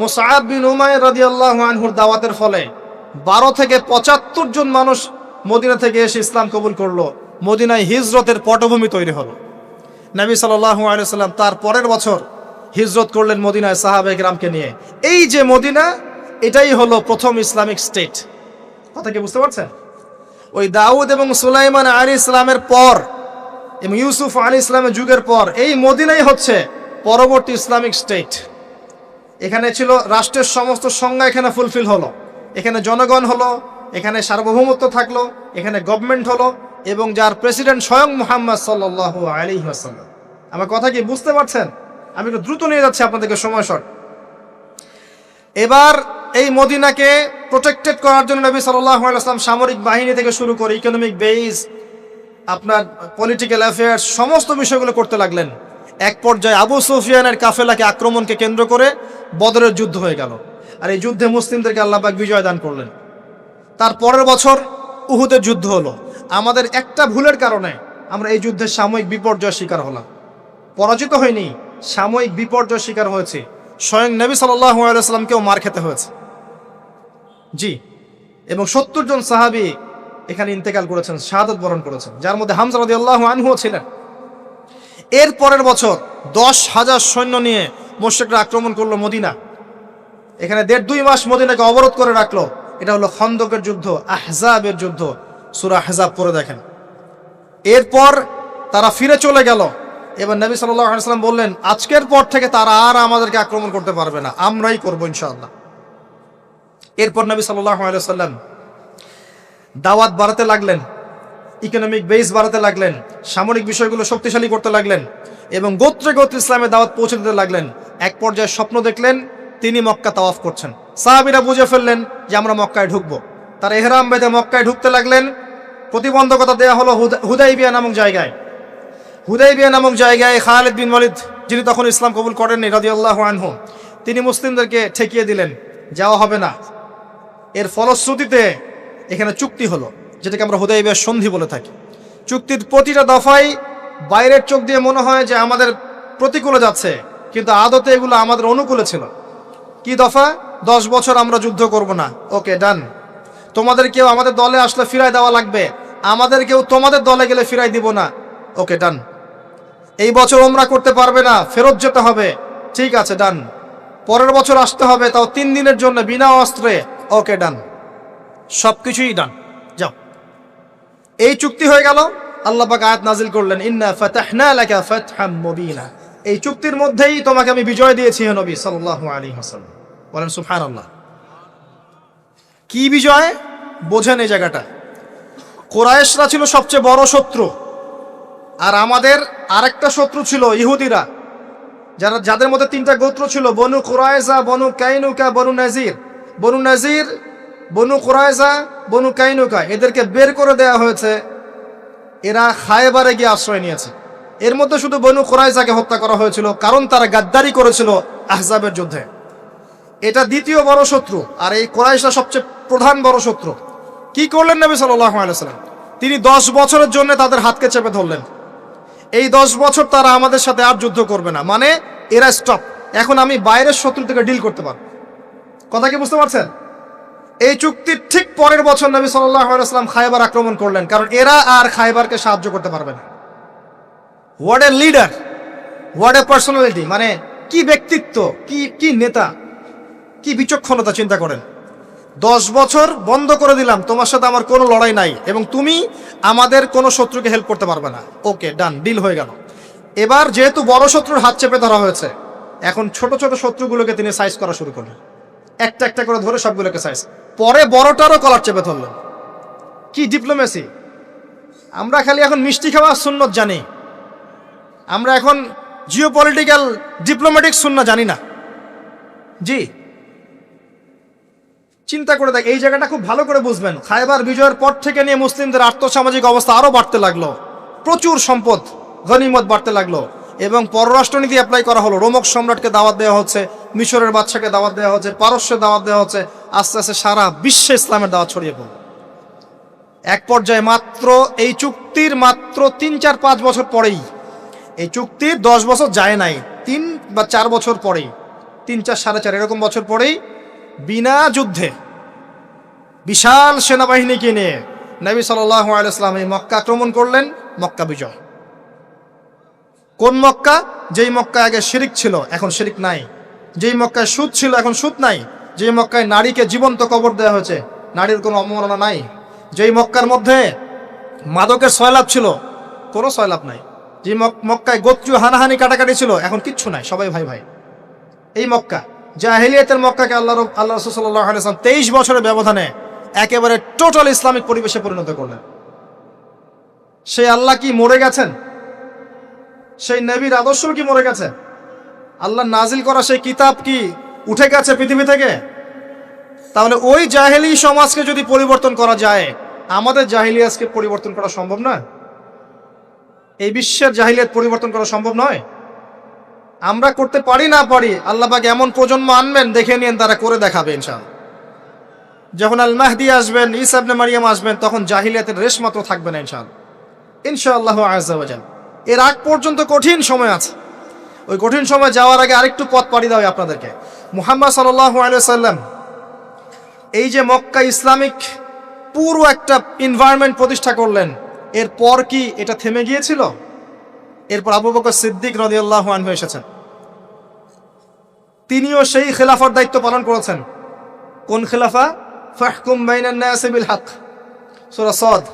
মুসআব বিন উমাইর রাদিয়াল্লাহু আনহুর দাওয়াতের ফলে 12 থেকে 75 জন মানুষ মদিনা থেকে এসে ইসলাম কবুল করলো। মদিনায় হিজরতের পটভূমি তৈরি হলো। নবী সাল্লাল্লাহু আলাইহি ওয়াসাল্লাম তার পরের বছর হিজরত করলেন মদিনায় সাহাবায়ে কেরামকে নিয়ে। এই যে মদিনা, এটাই হলো প্রথম ইসলামিক স্টেট। কথা কি বুঝতে পারছেন? ওই দাউদ এবং সুলাইমান আলাইহিস সালামের পর এবং ইউসুফ আলাইহিস সালামের যুগের পর এই মদিনাই হচ্ছে পরবর্তী ইসলামিক স্টেট। এখানে ছিল রাষ্ট্রের সমস্ত সংজ্ঞা, এখানে ফুলফিল হলো। এখানে জনগণ হলো, এখানে সার্বভৌমত্ব থাকলো, এখানে গভর্নমেন্ট হলো এবং যার প্রেসিডেন্ট স্বয়ং মুহাম্মদ সাল্লাল্লাহু আলাইহি ওয়াসাল্লাম। আমার কথা কি বুঝতে পারছেন? আমি একটু দ্রুত নিয়ে যাচ্ছি আপনাদেরকে, সময় শর্ট। এবার এই মদিনাকে প্রোটেক্টেড করার জন্য নবী সাল্লাল্লাহু আলাইহি ওয়াসাল্লাম সামরিক বাহিনী থেকে শুরু করে ইকোনমিক বেস, আপনার পলিটিক্যাল অ্যাফেয়ার্স, সমস্ত বিষয়গুলো করতে লাগলেন। এক পর্যায়ে আবু সুফিয়ানের কাফেলাকে আক্রমণকে কেন্দ্র করে বদরের যুদ্ধ হয়ে গেল। আর এই যুদ্ধে মুসলিমদেরকে আল্লাহ পাক বিজয় দান করলেন। তার পরের বছর উহুদের যুদ্ধ হলো। আমাদের একটা ভুলের কারণে আমরা এই যুদ্ধের সাময়িক বিপর্যয়ের শিকার হলাম। পরাজিত হয়নি, সাময়িক বিপর্যয় শিকার হয়েছে। স্বয়ং নবী সাল্লাল্লাহু আলাইহি ওয়াসাল্লামকেও মার খেতে হয়েছে। জি, এবং 70 জন সাহাবী এখানে ইন্তেকাল করেছেন, শাহাদাত বরণ করেছেন, যার মধ্যে হামজা রাদিয়াল্লাহু আনহুও ছিলেন। এর পরের বছর 10,000 সৈন্য নিয়ে মুশরিকরা আক্রমণ করলো মদিনা। এখানে 1.5-2 মাস মদিনাকে অবরোধ করে রাখলো। এটা হলো খন্দকের যুদ্ধ, আহজাবের যুদ্ধ। সূরা আহজাব পড়ে দেখেন। এরপর তারা ফিরে চলে গেল। এবার নবী সাল্লাল্লাহু আলাইহি ওয়াসাল্লাম বললেন, আজকের পর থেকে তারা আর আমাদেরকে আক্রমণ করতে পারবে না, আমরাই করবো ইনশাআল্লাহ। এরপর নবী সাল্লাল্লাহু আলাইহি ওয়াসাল্লাম দাওয়াত বাড়াতে লাগলেন, ইকোনমিক বেস বাড়াতে লাগলেন, সামরিক বিষয়গুলো শক্তিশালী করতে লাগলেন এবং গোত্রে গোত্রে ইসলামের দাওয়াত পৌঁছে দিতে লাগলেন। এক পর্যায়ে স্বপ্ন দেখলেন তিনি মক্কা তাওয়াফ করছেন। সাহাবীরা বুঝে ফেললেন যে আমরা মক্কায় ঢুকবো। তারা ইহরাম বেঁধে মক্কায় ঢুকতে লাগলেন। প্রতিবন্ধকতা দেওয়া হলো হুদাইবিয়া নামক জায়গায়। হুদাইবিয়া নামক জায়গায় খালিদ বিন ওয়ালিদ, যিনি তখন ইসলাম কবুল করেননি রাদিয়াল্লাহু আনহু, তিনি মুসলিমদেরকে ঠেকিয়ে দিলেন, যাওয়া হবে না। এর ফলশ্রুতিতে এখানে চুক্তি হলো, যেটাকে আমরা হুদাইবিয়ার সন্ধি বলে থাকি। চুক্তির প্রতিটা দফায় বাইরের চোখ দিয়ে মনে হয় যে আমাদের প্রতিকূলে যাচ্ছে, কিন্তু আদতে এগুলো আমাদের অনুকূলে ছিল। কি দফা? 10 বছর আমরা যুদ্ধ করব না, ওকে ডান। তোমাদের কেউ আমাদের দলে আসলে ফিরাই দেওয়া লাগবে, আমাদের কেউ তোমাদের দলে গেলে ফিরাই দিব না, ওকে ডান। এই বছর ওমরা করতে পারবে না, ফেরত যেতে হবে, ঠিক আছে ডান। পরের বছর আসতে হবে, তাও 3 দিনের জন্য বিনা অস্ত্রে, ওকে ডান। সবকিছুই ডান, যাও। এই চুক্তি হয়ে গেল। আল্লাহ পাক আয়াত নাজিল করলেন, ইন্না ফাতাহনা লাকা ফাতহাম মুবিনা। এই চুক্তির মধ্যেই তোমাকে আমি বিজয় দিয়েছি হে নবী সাল্লাল্লাহু আলাইহি ওয়াসাল্লাম। বলেন সুবহানাল্লাহ। কি বিজয় বোঝেন এই জায়গাটা। কুরাইশরা ছিল সবচেয়ে বড় শত্রু, আর আমাদের আরেকটা শত্রু ছিল ইহুদিরা, যাদের মধ্যে 3টা গোত্র ছিল, বনু কুরাইজা, বনু কাইনুকা, বনু নাজির। বনু নাজির, বনু কুরাইজা, বনু কাইনুকা, এদেরকে বের করে দেওয়া হয়েছে। এরা খায়বারে গিয়ে আশ্রয় নিয়েছে। এর মধ্যে শুধু বনু কুরাইজাকে হত্যা করা হয়েছিল, কারণ তারা গাদ্দারি করেছিল আহজাবের যুদ্ধে। এটা দ্বিতীয় বড় শত্রু, আর এই কুরাইশরা সবচেয়ে প্রধান বড় শত্রু। কি করলেন নবী সাল্লাল্লাহু আলাইহি ওয়াসাল্লাম? তিনি 10 বছরের জন্য তাদের হাতকে চেপে ধরলেন। এই 10 বছর তারা আমাদের সাথে আর যুদ্ধ করবে না, মানে এরা স্টপ। এখন আমি বাইরের শত্রু থেকে ডিল করতে পারবো। কথা কি বুঝতে পারছেন? এই চুক্তির ঠিক পরের বছর নবী সাল্লাল্লাহু আলাইহি ওয়াসাল্লাম খায়বার আক্রমণ করলেন, কারণ এরা আর খায়বারকে সাহায্য করতে পারবে না। What a leader, what a personality, মানে কি ব্যক্তিত্ব, কি নেতা, কি বিচক্ষণতা, চিন্তা করেন। 10 বছর বন্ধ করে দিলাম, তোমার সাথে আমার কোনো লড়াই নাই এবং তুমি আমাদের কোনো শত্রুকে হেল্প করতে পারবে না, ওকে ডান, ডিল হয়ে গেল। এবার যেহেতু বড় শত্রুর হাত চেপে ধরা হয়েছে, এখন ছোট ছোট শত্রুগুলোকে তিনি সাইজ করা শুরু করলেন, একটা একটা করে ধরে সবগুলোকে সাইজ। পরে বড়টারও কলার চেপে ধরলেন। কি ডিপ্লোমেসি! আমরা খালি এখন মিষ্টি খাওয়া সুন্নত জানি, আমরা এখন জিওপলিটিক্যাল ডিপ্লোম্যাটিক সুন্নাত জানি না। জি, চিন্তা করে দেখ, এই জায়গাটা খুব ভালো করে বুঝবেন। খায়বার বিজয়ের পর থেকে নিয়ে মুসলিমদের আর্থসামাজিক অবস্থা আরো বাড়তে লাগলো, প্রচুর সম্পদ গনিমত বাড়তে লাগলো এবং পররাষ্ট্রনীতি অ্যাপ্লাই করা হলো। রোমক সম্রাটকে দাওয়াত দেওয়া হচ্ছে, মিশরের বাদশাকে দাওয়াত দেওয়া হচ্ছে, পারস্যের দাওয়াত দেওয়া হচ্ছে। আস্তে আস্তে সারা বিশ্বে ইসলামের দাওয়াত ছড়িয়ে পড়ল। এক পর্যায়ে মাত্র এই চুক্তির 3-4-5 বছর পরেই, এই চুক্তির 10 বছর যায় নাই, 3 বা 4 বছর পরেই, 3-4 4.5 এরকম বছর পরেই বিনা যুদ্ধে বিশাল সেনাবাহিনীকে নিয়ে নবী সাল্লাল্লাহু আলাইহি ওয়াসাল্লাম এই মক্কা আক্রমণ করলেন। মক্কা বিজয়। কোন মক্কা? যেই মক্কায় আগে শিরিক ছিল, এখন শিরিক নাই। যেই মক্কায় সুদ ছিল, এখন সুদ নাই। যেই মক্কায় নারীকে জীবন্ত কবর দেওয়া হয়েছে, নারীর কোনো অবমাননা নাই। যেই মক্কার মধ্যে মাদকের সয়লাভ ছিল, কোনো সয়লাভ নাই। যে মক্কায় গোত্রীয় হানাহানি কাটাকাটি ছিল, এখন কিচ্ছু নাই, সবাই ভাই ভাই। এই মক্কা, জাহেলিয়াতের মক্কাকে আল্লাহ রাসূল সাল্লাল্লাহু আলাইহি ওয়াসাল্লাম 23 বছরের ব্যবধানে একেবারে টোটাল ইসলামিক পরিবেশে পরিণত করলেন। সেই আল্লাহ কি মরে গেছেন? সেই নবীর আদর্শ কি মরে গেছে? আল্লাহ নাজিল করা সেই কিতাব কি উঠে গেছে পৃথিবী থেকে? তাহলে ওই জাহেলি সমাজকে যদি পরিবর্তন করা যায়, আমাদের জাহেলিয়াতকে পরিবর্তন করা সম্ভব না? এই বিশ্বের জাহেলিয়াত পরিবর্তন করা সম্ভব নয়। আমরা করতে পারি না পারি, আল্লাহ পাক এমন প্রজন্ম আনবেন, দেখে নিন তারা করে দেখাবে ইনশাআল্লাহ। যখন আল মাহদি আসবেন, ঈসা ইবনে মারিয়াম আসবেন, তখন জাহিলিয়াতের রেশ মাত্র থাকবে না ইনশাআল্লাহ, ইনশাআল্লাহু আযজা ওয়া জাল। এর আগ পর্যন্ত কঠিন সময় আছে। ওই কঠিন সময় যাওয়ার আগে আরেকটু পথ পাড়ি দেওয়া আপনাদেরকে। মুহাম্মদ সাল্লাল্লাহু আলাইহি সাল্লাম এই যে মক্কা ইসলামিক পুরো একটা এনভায়রনমেন্ট প্রতিষ্ঠা করলেন, এরপর কি এটা থেমে গিয়েছিল? এরপর আবু বকর সিদ্দিক রাদিয়াল্লাহু আনহু এসেছেন, তিনিও সেই খেলাফার দায়িত্ব পালন করেছেন। কোন খেলাফা? ফাহকুম বাইনান নাসি বিল হক, সূরা সাদ।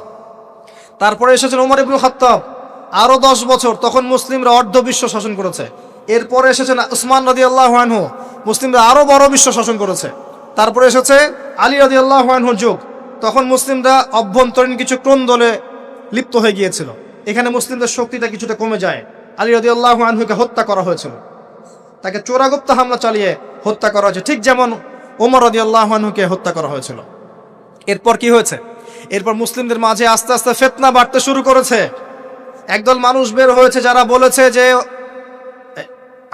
তারপরে এসেছেন ওমর ইবনে খাত্তাব, আরো 10 বছর, তখন মুসলিমরা অর্ধ বিশ্ব শাসন করেছে। এরপরে এসেছেন উসমান রাদিয়াল্লাহু আনহু, মুসলিমরা আরো বড় বিশ্ব শাসন করেছে। তারপরে এসেছে আলী রাদিয়াল্লাহু আনহুর যুগ, তখন মুসলিমরা অভ্যন্তরীণ কিছু ক্রন্দলে লিপ্ত হয়ে গিয়েছিল, এখানে মুসলিমদের শক্তিটা কিছুটা কমে যায়। আলী রাদিয়াল্লাহু আনহুকে হত্যা করা হয়েছিল, তাকে চোরাগুপ্ত হামলা চালিয়ে হত্যা করা হয়েছে, ঠিক যেমন ওমর রাদিয়াল্লাহু আনহুকে হত্যা করা হয়েছিল। এরপর কি হয়েছে? এরপর মুসলিমদের মাঝে আস্তে আস্তে ফিতনা বাড়তে শুরু করেছে। একদল মানুষ বের হয়েছে যারা বলেছে যে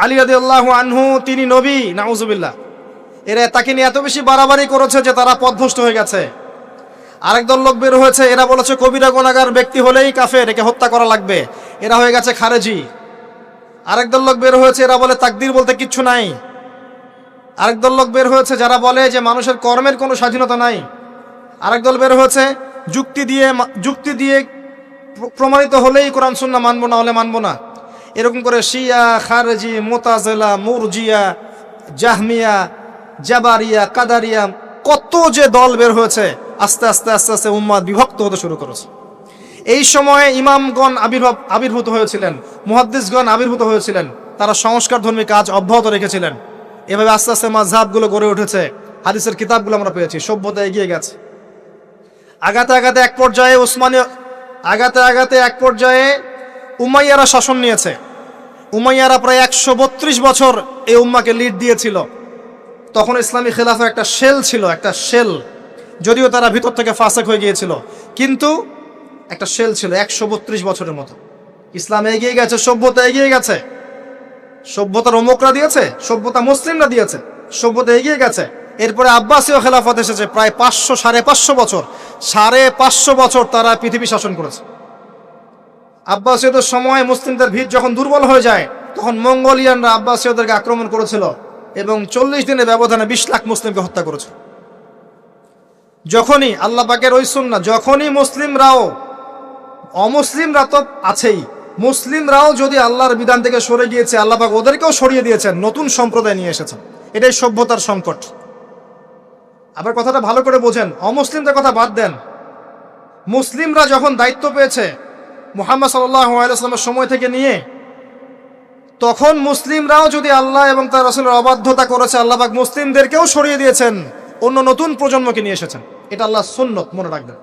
আলী রাদিয়াল্লাহু আনহু তিনি নবী, নাউজুবিল্লাহ। এরা তাকে নিয়ে এত বেশি বাড়াবাড়ি করেছে যে তারা পথভ্রষ্ট হয়ে গেছে। আরেক দল লোক বের হয়েছে, এরা বলেছে কবিরা গুনাহগার ব্যক্তি হলেই কাফের, একে হত্যা করা লাগবে, এরা হয়ে গেছে খারেজি। আরেক দল লোক বের হয়েছে, এরা বলে তাকদীর বলতে কিচ্ছু নাই। আরেক দল লোক বের হয়েছে যারা বলে যে মানুষের কর্মের কোনো স্বাধীনতা নাই। আরেক দল বের হয়েছে যুক্তি দিয়ে প্রমাণিত হলেই কোরআন সুন্নাহ মানবো, না হলে মানবো না। এরকম করে শিয়া, খারেজি, মুতাজিলা, মুরজিয়া, জাহমিয়া, জাবারিয়া, কাদারিয়া, কত যে দল বের হয়েছে, আস্তে আস্তে আস্তে আস্তে উম্মাত বিভক্ত হতে শুরু করেছে। এই সময়ে ইমামগণ আবির্ভূত হয়েছিলেন, মুহাদ্দিসগণ আবির্ভূত হয়েছিলেন, তারা সংস্কারধর্মী কাজ অব্যাহত রেখেছিলেন। এভাবে আস্তে আস্তে মাযহাবগুলো গড়ে উঠেছে, হাদিসের কিতাবগুলো আমরা পেয়েছি, সভ্যতা এগিয়ে গেছে। আগাতে আগাতে এক পর্যায়ে উমাইয়ারা শাসন নিয়েছে। উমাইয়ারা প্রায় 132 বছর এই উম্মাকে লিড দিয়েছিল। তখন ইসলামী খেলাফার একটা শেল, যদিও তারা ভিতর থেকে ফাসেক হয়ে গিয়েছিল, কিন্তু একটা শেল ছিল 132 বছরের মতো। ইসলাম এগিয়ে গেছে, সভ্যতা এগিয়ে গেছে, সভ্যতার অমুকরা দিয়েছে, সভ্যতা মুসলিমরা দিয়েছে, সভ্যতা এগিয়ে গেছে। এরপরে আব্বাসীয় খেলাফত এসেছে, প্রায় 500-550 বছর, 550 বছর তারা পৃথিবী শাসন করেছে। আব্বাসীয়দের সময় মুসলিমদের ভিত যখন দুর্বল হয়ে যায়, তখন মঙ্গোলিয়ানরা আব্বাসীয়দেরকে আক্রমণ করেছিল এবং 40 দিনের ব্যবধানে 20 লাখ মুসলিমকে হত্যা করেছে। যখনই আল্লাহ পাকের ওই সুন্নাহ, যখনই অমুসলিমরা তো আছেই, মুসলিমরাও যদি আল্লাহর বিধান থেকে সরে গিয়েছে, আল্লাহ পাক ওদেরকেও সরিয়ে দিয়েছেন, নতুন সম্প্রদায় নিয়ে এসেছেন। এটাই সভ্যতার সংকট। আবার কথাটা ভালো করে বোঝেন, অমুসলিমদের কথা বাদ দেন, মুসলিমরা যখন দায়িত্ব পেয়েছে মুহাম্মদ সাল্লাল্লাহু আলাইহি ওয়াসাল্লামের সময় থেকে নিয়ে, তখন মুসলিমরাও যদি আল্লাহ এবং তার রাসূলের অবাধ্যতা করেছে, আল্লাহ পাক মুসলিমদেরকেও সরিয়ে দিয়েছেন, অন্য নতুন প্রজন্মকে নিয়ে এসেছেন। এটা আল্লাহর সুন্নত, মনে রাখবেন।